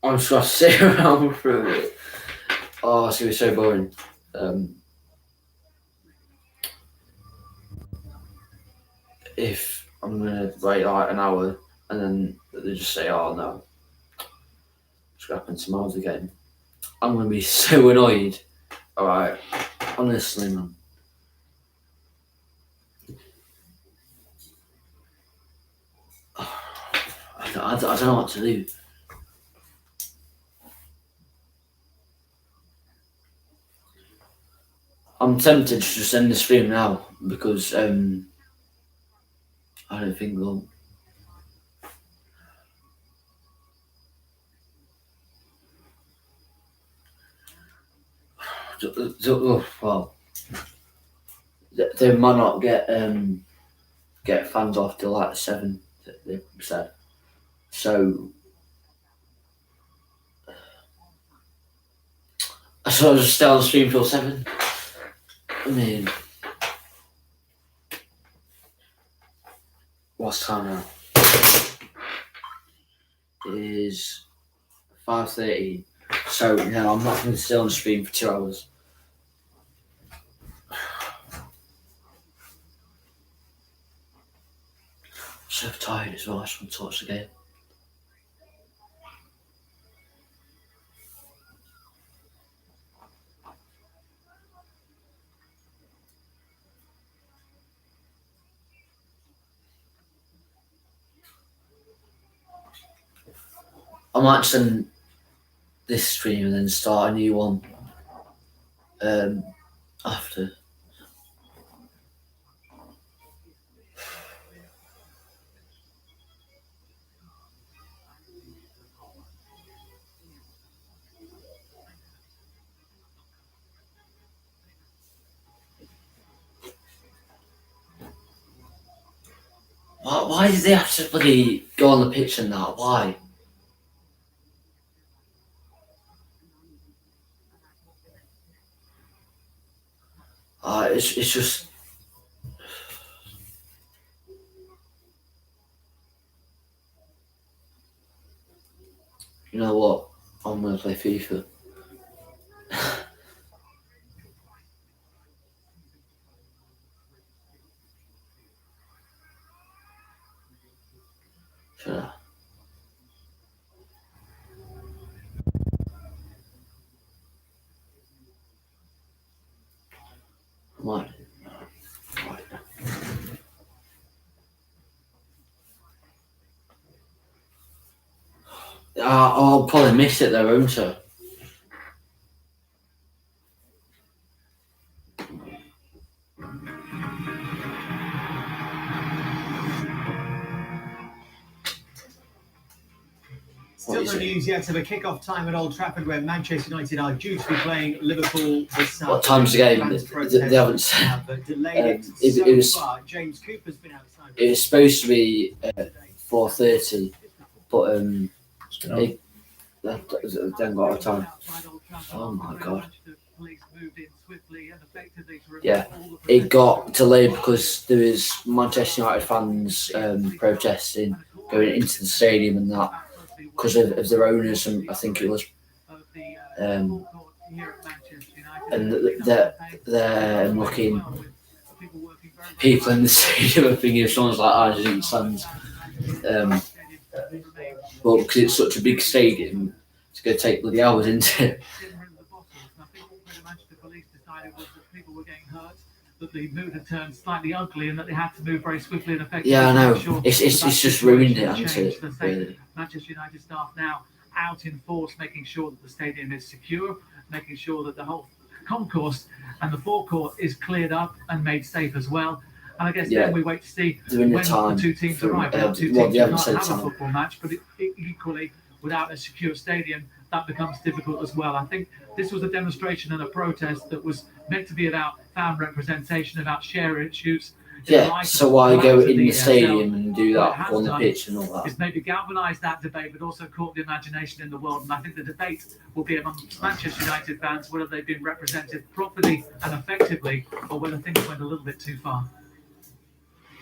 I'm just going to sit around for a bit. Oh, it's going to be so boring. If I'm going to wait like an hour and then they just say, oh no, it's going to happen tomorrow again, I'm going to be so annoyed. Alright, honestly, man. I don't know what to do. I'm tempted to just end the stream now because I don't think they'll. Well, they might not get fans off till like 7. They said. So I sort of just stay on the stream till 7. I mean, what's time now? It is 5:30. So no, I'm not going to stay on the stream for 2 hours. I'm so tired as well. I just want to watch the game. I might send this stream and then start a new one after. Why did they have to bloody go on the pitch and that? Why? It's just. You know what? I'm gonna play FIFA. Sure. What? I'll probably miss it though, won't I? Still no news yet of a kick-off time at Old Trafford where Manchester United are due to be playing Liverpool this Saturday. What time's the game? They haven't said. It was. James Cooper's been outside. It was supposed to be 4:30, but they haven't got a time. Oh my god. Yeah, it got delayed because there was Manchester United fans protesting going into the stadium and that. because of their owners, and I think it was, and they're looking people in the stadium. I think if someone's like Argentine fans, but because it's such a big stadium, it's going to take bloody hours, isn't it? That the mood had turned slightly ugly and that they had to move very swiftly and effectively. Yeah, I know. Sure It's just ruined it, hasn't it? Really. Manchester United staff now out in force, making sure that the stadium is secure, making sure that the whole concourse and the forecourt is cleared up and made safe as well. And I guess then we wait to see when the two teams arrive. The two teams do not have a football match, but equally, without a secure stadium, that becomes difficult as well. I think this was a demonstration and a protest that was meant to be about fan representation, about share issues. Yeah, so why go in the stadium and do that on the pitch and all that? It's maybe galvanised that debate, but also caught the imagination in the world. And I think the debate will be amongst Manchester United fans whether they've been represented properly and effectively, or whether things went a little bit too far.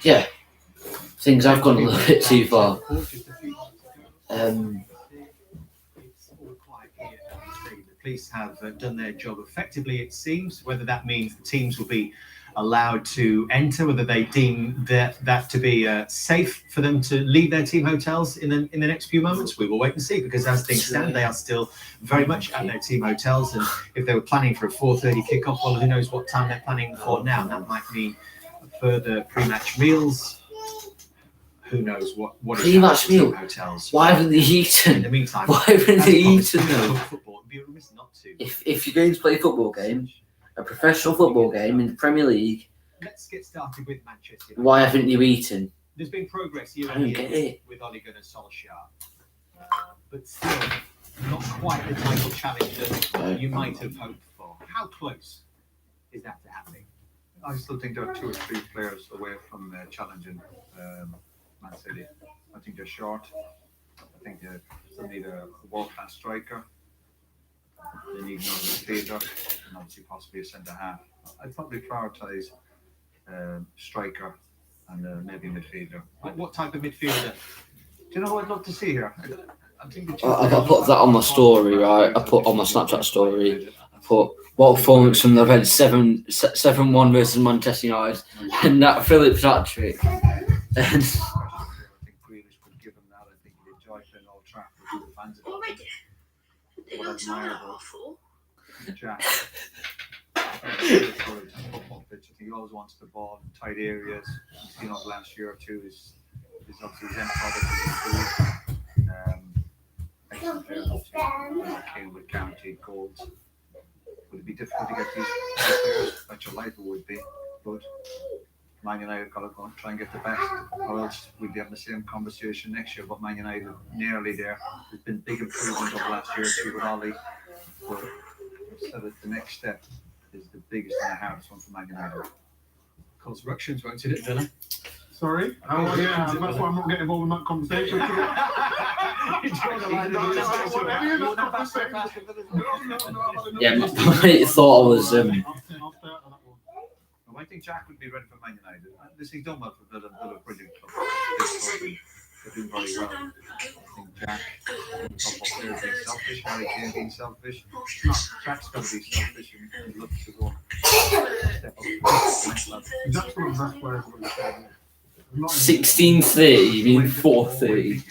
Yeah, things have gone a little bit too far. The police have done their job effectively, it seems. Whether that means the teams will be allowed to enter, whether they deem that to be safe for them to leave their team hotels in the next few moments, we will wait and see, because as things stand, they are still very much at their team hotels. And if they were planning for a 4:30 kickoff, well, who knows what time they're planning for now. That might mean further pre-match meals. Who knows what pre-match meal? Hotels. Why haven't they eaten? In the meantime, why haven't they eaten though? Football, it'd be remiss not to. If you're going to play a football game, a professional football game in the Premier League, let's get started with Manchester United. Why haven't you eaten? There's been progress year I on don't year get it. with Ole Gunnar Solskjaer, but still not quite the title challenge that you might have hoped for. How close is that to happening? I still think there are 2 or 3 players away from challenging Man City. I think they're short. I think they still need a world-class striker. They need another midfielder, and obviously possibly a centre-half. I'd probably prioritise striker and maybe a midfielder. What type of midfielder? Do you know what I'd love to see here? I think I put that on my story, right? I put on my Snapchat story. I put what performance from the Red 7-1 versus Manchester United, and that Phillips hat-trick. I think Grealish could give him that. I think he'd enjoy playing Old Trafford with the fans of it. What admirable Jack. Football pitch. I think he always wants the ball in tight areas. You've seen over the last year or two is obviously his end product is improved. Excellent player, came with guaranteed goals. Would it be difficult to get these players? Bet your life it would be, but Man United got to go and try and get the best, or else we'd be having the same conversation next year. But Man United nearly there. There's been big improvement over last year too with Ollie. But instead of the next step is the biggest and the hardest one for Man United. Cause ructions, won't it, Villa? Sorry? Oh, yeah, that's why I'm not getting involved in that conversation. Yeah, my thought was I think Jack would be ready for Man United. This is done well for Villa. Villa, brilliant club. They're doing very well. I think Jack, football players being selfish, Harry Kane being selfish. No, Jack's got to be selfish and look to go step up. That's one of the best players in the stadium. 16-30, you mean 4-30?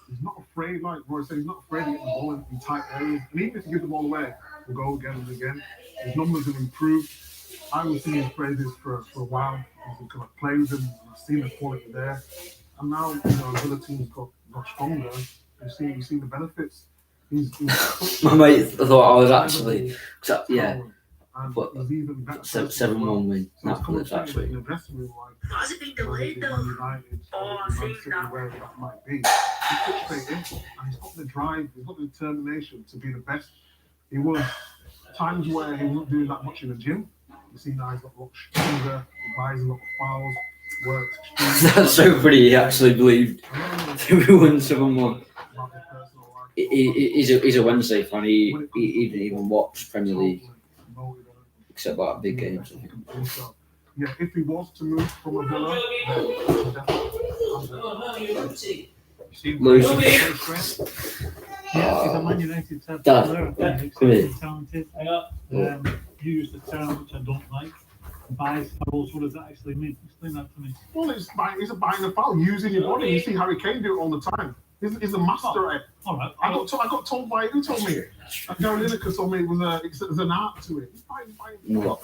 He's not afraid, like Roy said, he's not afraid to get the ball in tight areas. And even if you give the ball away, we'll go again and again. His numbers have improved. I was singing his praises for a while. I've kind of played with him, I've seen the quality there. And now, other teams got stronger. You've seen the benefits. My mate thought I was actually, yeah. But 7-1 win. That was actually. Has it been delayed though? Wherever that might be. He's straight in, and he's got the drive, he's got the determination to be the best. He was times where he wasn't doing that much in the gym. You see now he's got a lot stronger, he buys a lot of fouls, works extremely. That's so funny, he actually believed we won 7-1. He's a Wednesday fan, he didn't even watch Premier League. Except about big games. Yeah, if he was to move from a Villa, then Losing. Yeah, he's a Man United type Dad, player. He's come here. extremely talented. You used the term which I don't like. Buys fouls. What does that actually mean? Explain that to me. Well, it's buying a foul, using your body. You see Harry Kane do it all the time. He's a master at it. All right. I got told by who told me it? Gary Lineker told me it's an art to it. He's buying No.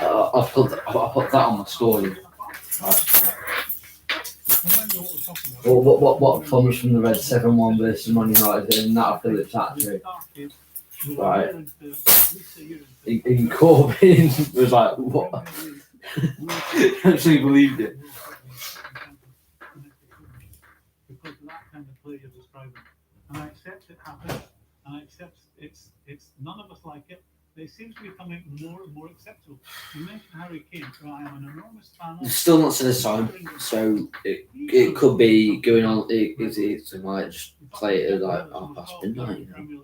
I put that on my story. What comes from the red 7-1 versus Man United and that Phillips hat-trick? Right. In Corbyn was like, what? Actually believed it. Because of that kind of play you're describing. And I accept it happens, and I accept it's none of us like it, but it seems to be becoming more and more acceptable. You mentioned Harry Kane, who I am an enormous fan of. It's still not to this time, so it could be going on. It might just play it like past midnight, you know.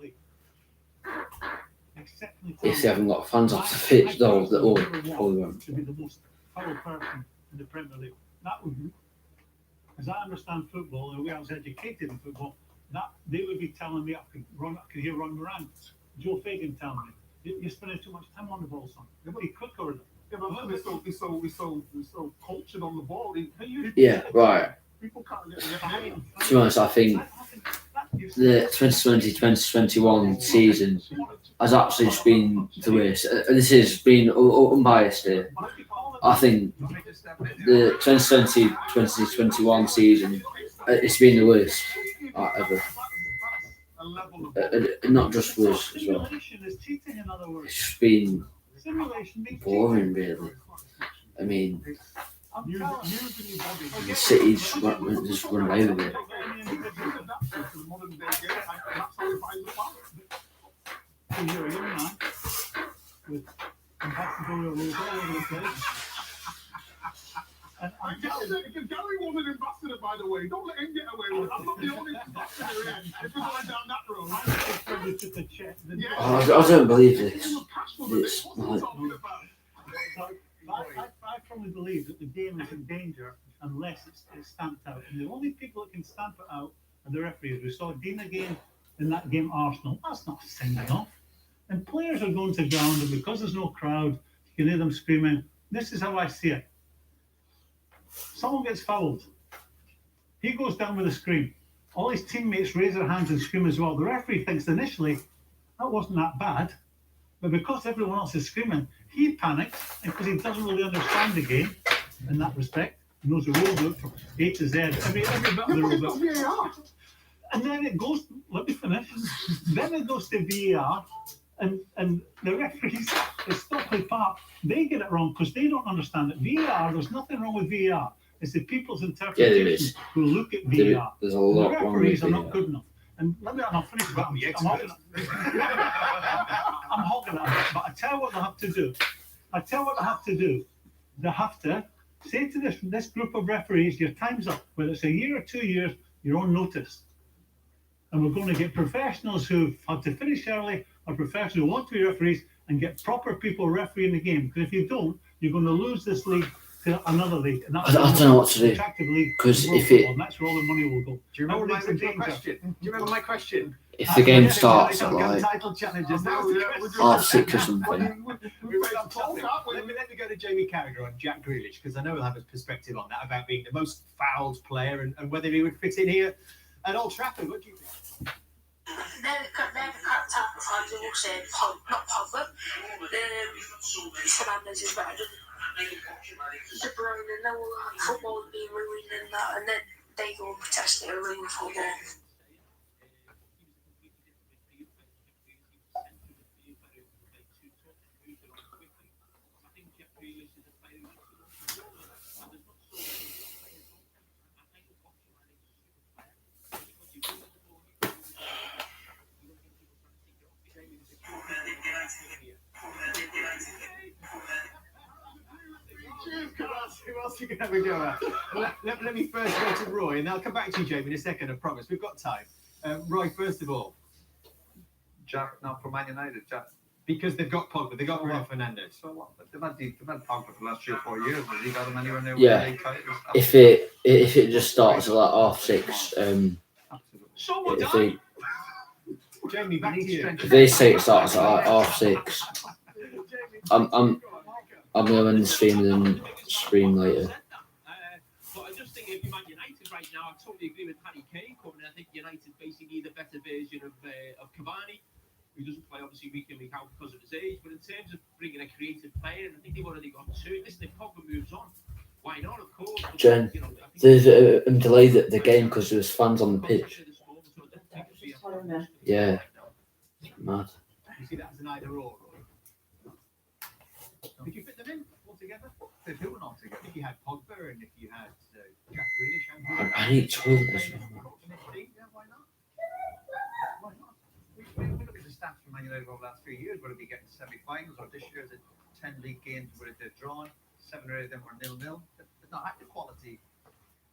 If they haven't got fans off the pitch, though, that all probably won't. To be the most powerful person in the Premier League. That would be, as I understand football, and the way I was educated in football, that they would be telling me I could hear Ron Moran, Joe Fagan telling me, you're spending too much time on the ball, son. You've got to be quicker with it. Yeah, but he's so cultured on the ball. Yeah, right. People can't get To be honest, I think the 2020-2021 season has actually just been the worst. This has been unbiased here. I think the 2020-2021 season, it's been the worst ever. Not just for us as well. It's just been boring, really. I mean, the City just run away with it. You're a young man with ambassadorial rules all over the place. And Gary was an ambassador, by the way. Don't let him get away with it. I'm not the only ambassador here. If we're going down that road. I don't believe this. It's like, I firmly believe that the game is in danger unless it's stamped out. And the only people that can stamp it out are the referees. We saw Dean again in that game, Arsenal. That's not sending off. And players are going to ground, and because there's no crowd, you can hear them screaming. This is how I see it. Someone gets fouled. He goes down with a scream. All his teammates raise their hands and scream as well. The referee thinks initially that wasn't that bad, but because everyone else is screaming, he panics, and because he doesn't really understand the game in that respect, he knows the rule book from A to Z, every bit of the rule book. And then it goes, let me finish, then it goes to VAR, and the referees, the Stockley Park, they get it wrong because they don't understand it. VAR, there's nothing wrong with VAR. It's the people's interpretation who look at VAR. There's a lot the wrong referees with are not VAR. good enough. And let me, I'll finish about me. I'm hogging it. But I tell you what they have to do. They have to say to this group of referees, your time's up. Whether it's a year or 2 years, you're on notice. And we're going to get professionals who've had to finish early or professionals who want to be referees and get proper people refereeing the game. Because if you don't, you're going to lose this league to another league. And that's I don't know what to do. Because if it, and that's where all the money will go. Do you remember my original question? Do you remember my question? if the game starts at like Title challenges. half 6 or something, Let me go to Jamie Carragher on Jack Grealish, because I know he'll have a perspective on that about being the most fouled player and whether he would fit in here at Old Trafford. What do you think? They're the correct type of fans who will say, not Pogba. Fernandes is better than De Bruyne, and they will like football being ruined and that, and then they go and protest it and ruin football. Who else are you going to have a go at? Let me first go to Roy, and I'll come back to you, Jamie, in a second, I promise. We've got time. Roy, first of all. Jack, not for Man United, Jack. Because they've got Pogba, they've got Rio Fernandes. So what? They've had Pogba for the last 3 or 4 years. Has he got them anywhere near yeah. league titles? If it just starts at like half 6, So would If I. they, Jamie, back to you. if they say it starts at 6:30, I'm gonna win the stream and then stream later. But I just think if you're Man United right now, I totally agree with Harry Kane coming. I think United basically need a better version of Cavani, who doesn't play obviously week in, week out because of his age. But in terms of bringing a creative player, I think they've already got two. Listen, if Pogba moves on, why not? Of course. But, Jen, you know, they've delayed the game because there was fans on the pitch. Yeah, mad. You see that as an either or. Could you fit them in all together? Fit who and all together? If you had Pogba and if you had Jack Grealish, I need toilet as well. Yeah, why not? Why not? We look at the stats from Man United over the last 3 years. Would it be getting semi-finals or this year? The 10 league games where they're drawn, 7 or 8 of them were 0-0. But not at the quality.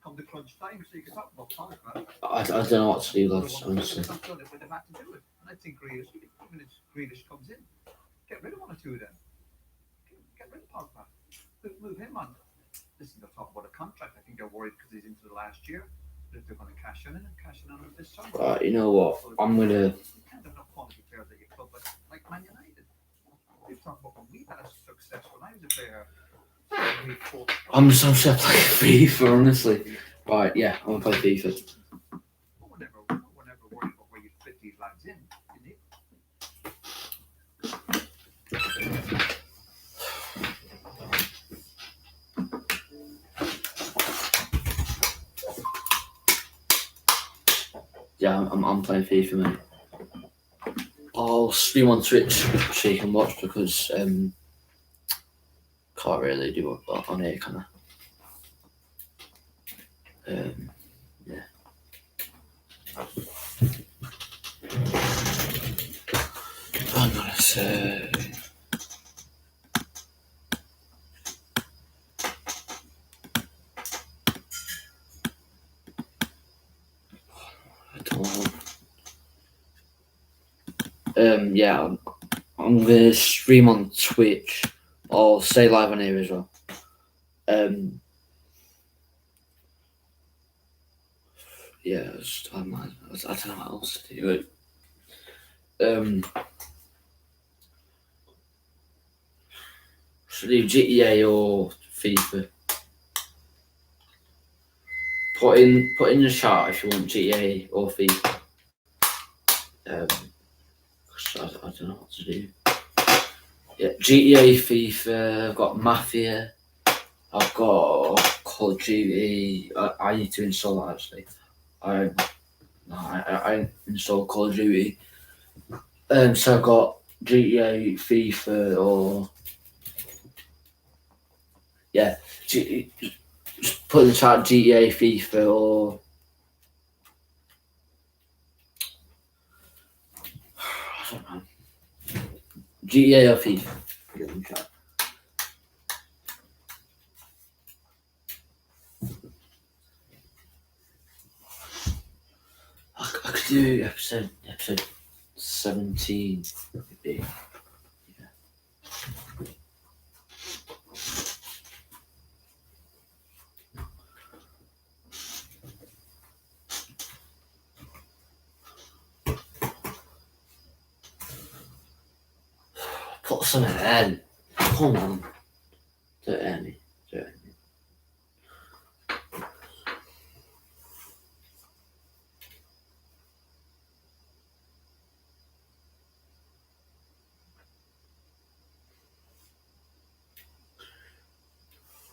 Come the crunch time, so you can talk about Pogba. I don't know what to do, lads, honestly. They've done it when they've had to do it. And I think Grealish, even if Grealish comes in, get rid of one or two of them. Get rid of Pogba. Move him on. Listen, they'll talk about a contract. I think they're worried because he's into the last year. But if they're going to cash in this summer. Right, you know what? I'm gonna. You can't have no quality players at your club, but like Man United. We've talked about when we had a success when I was a player. I'm just gonna play FIFA, honestly. Right, yeah, I'm gonna play FIFA. We're never worried about where you fit these lads in. Yeah, I'm playing FIFA, mate. I'll stream on Twitch so you can watch because can't really do it on here, can I? Yeah. I'm gonna say. I don't know. Yeah, I'm gonna stream on Twitch. I'll stay live on here as well. Yeah, I don't know what else to do. Should I do GTA or FIFA? Put in the chat if you want GTA or FIFA. I don't know what to do. Yeah, GTA, FIFA. I've got Mafia. I've got Call of Duty. I need to install that actually. I installed Call of Duty. So I've got GTA, FIFA, or yeah, just put in the chat GTA, FIFA, or I don't know, GTA or FIFA. Put it in the chat. I could do episode 17. Maybe. Yeah. Put something in. Come on. Do it, Annie. Do it.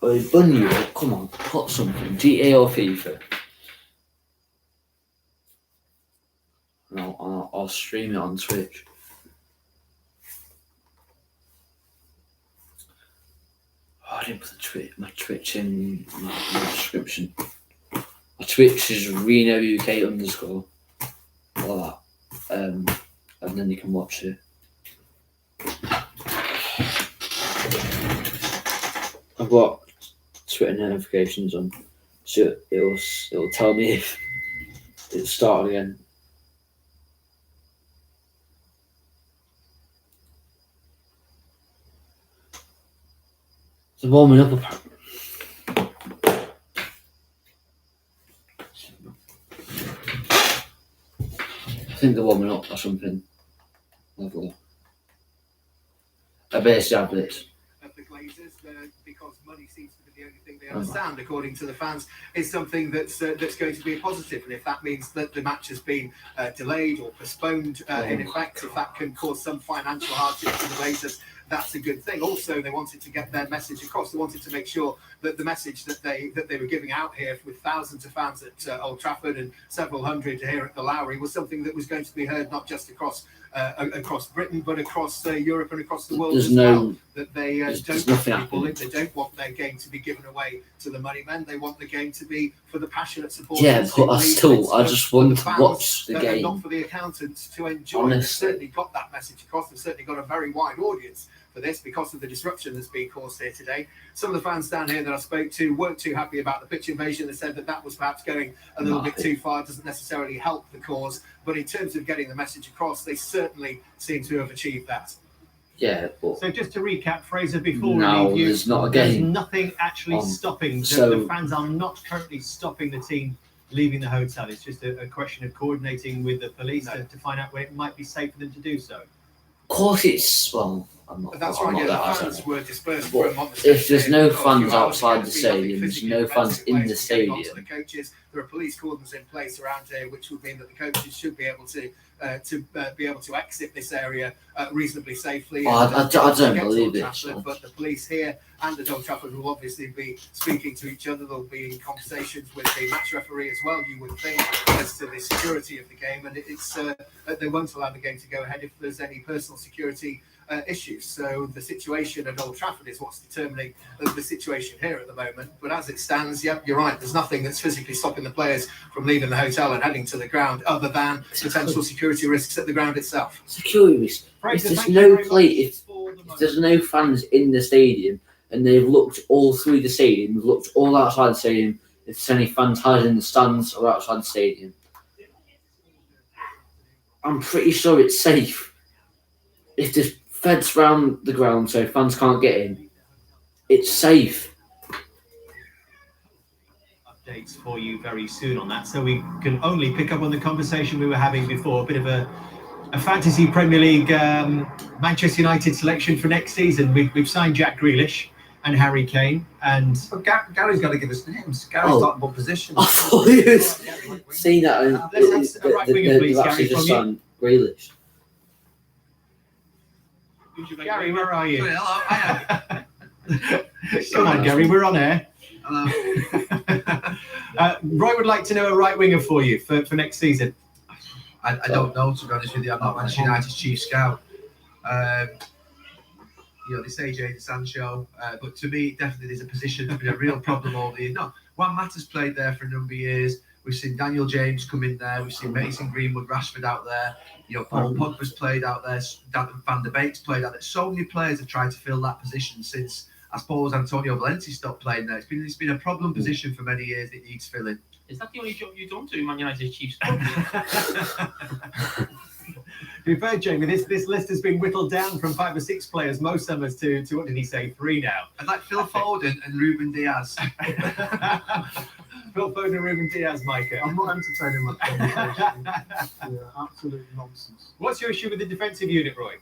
Oh, bun you up. Come on, put something. GTA or FIFA. No, I'll stream it on Twitch. Oh, I didn't put my Twitch in my description. My Twitch is Reno UK _ like that. And then you can watch it. I've got Twitter notifications on, so it'll tell me if it started again. It's warming up apparently. think they're warming up or something. Lovely. A base advert. Of the Glazers, because money seems to be the only thing they understand, according to the fans, is something that's going to be a positive. And if that means that the match has been delayed or postponed, in effect, if that can cause some financial hardship for the Glazers, that's a good thing. Also, they wanted to get their message across. They wanted to make sure that the message that they were giving out here with thousands of fans at Old Trafford and several hundred here at the Lowry was something that was going to be heard not just across Britain, but across Europe and across the world well. That they don't want to be bullied. They don't want their game to be given away to the money men. They want the game to be for the passionate supporters. Yeah, but I just want to watch the game. Not for the accountants to enjoy. Honestly. They've certainly got that message across. They've certainly got a very wide audience for this because of the disruption that's been caused here today. Some of the fans down here that I spoke to weren't too happy about the pitch invasion. They said that was perhaps going a little bit too far. It doesn't necessarily help the cause. But in terms of getting the message across, they certainly seem to have achieved that. Yeah, but so just to recap, Fraser, before no, we leave you, there's not a there's game nothing actually stopping. so the fans are not currently stopping the team leaving the hotel. It's just a question of coordinating with the police to find out where it might be safe for them to do so. Of course, it's well. That's right. Yeah, the fans were dispersed but from on the if there's no fans outside the stadium, there's no fans in the stadium. The coaches, there are police cordons in place around here, which would mean that the coaches should be able to be able to exit this area reasonably safely. I don't believe it. But the police here and at Old Trafford will obviously be speaking to each other. They'll be in conversations with the match referee as well, you would think, as to the security of the game. And it's they won't allow the game to go ahead if there's any personal security issues. So the situation at Old Trafford is what's determining the situation here at the moment. But as it stands, yep, you're right. There's nothing that's physically stopping the players from leaving the hotel and heading to the ground other than potential security risks at the ground itself. Security risks. If there's no if there's no fans in the stadium and they've looked all through the stadium, they've looked all outside the stadium, if there's any fans hiding in the stands or outside the stadium, I'm pretty sure it's safe. If there's feds around the ground so fans can't get in, it's safe. Updates for you very soon on that, so we can only pick up on the conversation we were having before. A bit of a fantasy Premier League Manchester United selection for next season. We've signed Jack Grealish and Harry Kane, and Gary's got to give us names. Gary's talking about positions. I thought you was seeing that. Let's have a right winger, please, Gary, just from signed Grealish. Gary, where are you? Hello. Come on, Gary, we're on air. Hello. Roy would like to know a right winger for you for next season. I don't know, to be honest with you. I'm not Manchester United's chief scout. They say Jadon Sancho, but to me, definitely there's a position that's been a real problem all the year. No, Juan Mata's played there for a number of years. We've seen Daniel James come in there. We've seen Mason Greenwood, Rashford out there. Paul Pogba's played out there. Van der Beek's played out there. So many players have tried to fill that position since, I suppose, Antonio Valencia stopped playing there. It's been a problem position for many years. It needs filling. Is that the only job you've done to Man United's chief scout? To be fair, Jamie, this list has been whittled down from 5 or 6 players most summers to what did he say, 3 now. I'd like Phil Foden and Ruben Diaz. Phil Foden and Ruben Diaz, Micah. I'm not entertaining that conversation. Yeah, absolute nonsense. What's your issue with the defensive unit, Roy?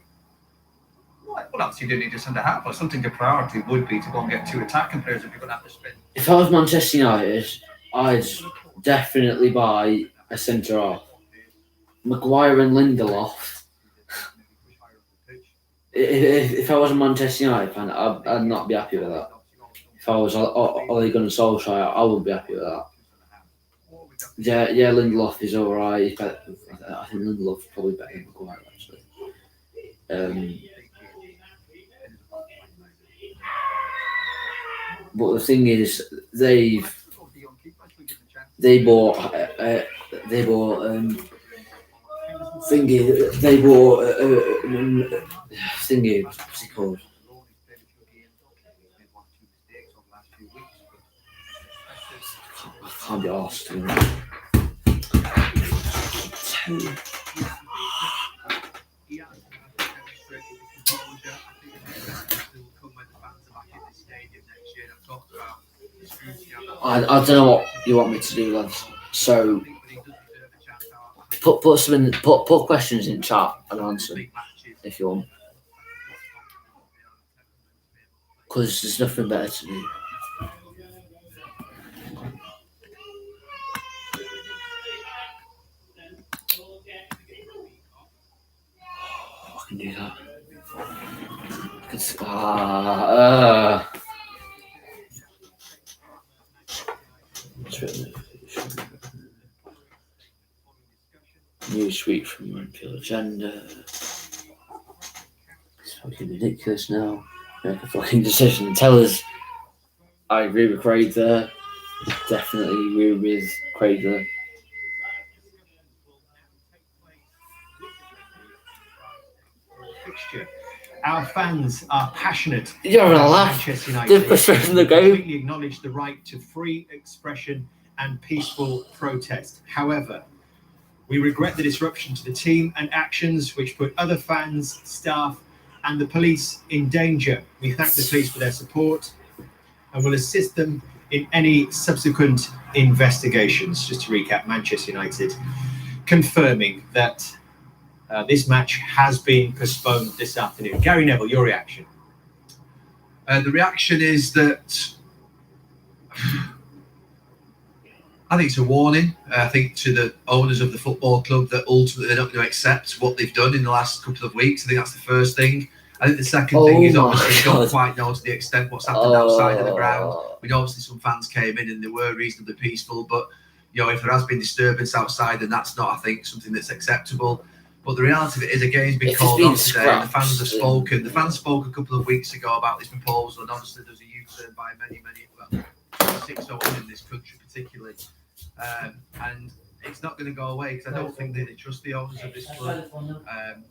Well, obviously you do need to send a half, but something the priority would be to go and get 2 attacking players if you're going to have to spin. If I was Manchester United, I'd definitely buy a centre half. Maguire and Lindelof. If I was a Manchester United fan, I'd not be happy with that. If I was Ole Gunnar Solskjaer, I wouldn't be happy with that. Yeah, Lindelof is alright. I think Lindelof's probably better than Maguire, actually. But the thing is, they bought what's it called? I can't be asked. I don't know what you want me to do, lads. So put some in, put questions in chat and answer them if you want. Because there's nothing better to do. I can do that. New tweet from Liverpool Agenda. It's fucking ridiculous now. Make a fucking decision and tell us. I agree with Craig there. Definitely agree with Craig there. Fixture. Our fans are passionate. You're gonna laugh. Manchester United The game. completely acknowledge the right to free expression and peaceful protest. However, we regret the disruption to the team and actions which put other fans, staff, and the police in danger. We thank the police for their support and will assist them in any subsequent investigations. Just to recap, Manchester United confirming that this match has been postponed this afternoon. Gary Neville, your reaction? The reaction is that I think it's a warning. I think to the owners of the football club that ultimately they're not going to accept what they've done in the last couple of weeks. I think that's the first thing. I think the second thing is obviously we don't quite know to the extent what's happened outside of the ground. We know obviously some fans came in and they were reasonably peaceful, but you know, if there has been disturbance outside, then that's not, I think, something that's acceptable. But the reality of it is, a game's been called off today, and the fans have spoken. The fans spoke a couple of weeks ago about this proposal, and obviously there's a U-turn by many, well, 6 owners in this country particularly. And it's not going to go away, because I don't think they trust the owners of this club.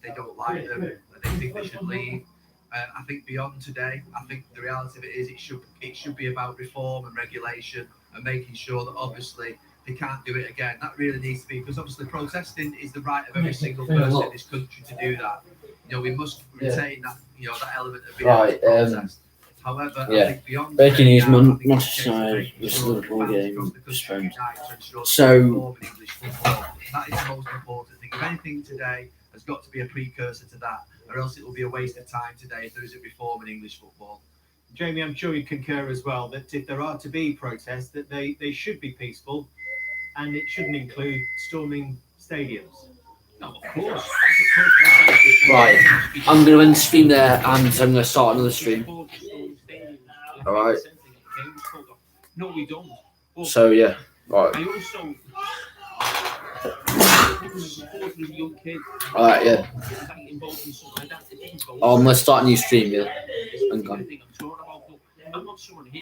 They don't like them. They think they should leave. I think beyond today, I think the reality of it is it should be about reform and regulation and making sure that obviously they can't do it again. That really needs to be, because obviously protesting is the right of every single person in this country to do that. You know, we must retain that, you know, that element of being able to protest. However, I think beyond breaking news, Manchester United was Liverpool game postponed. So that is the most important thing. If anything today has got to be a precursor to that, or else it will be a waste of time today if there isn't reform in English football. Jamie, I'm sure you concur as well that if there are to be protests, that they should be peaceful, and it shouldn't include storming stadiums. No, of course. Right, I'm going to end the stream there, and I'm going to start another stream. All right. No, we don't. So yeah, right. I also All right, yeah. I'm going to start a new stream, yeah. Hang on. I'm not someone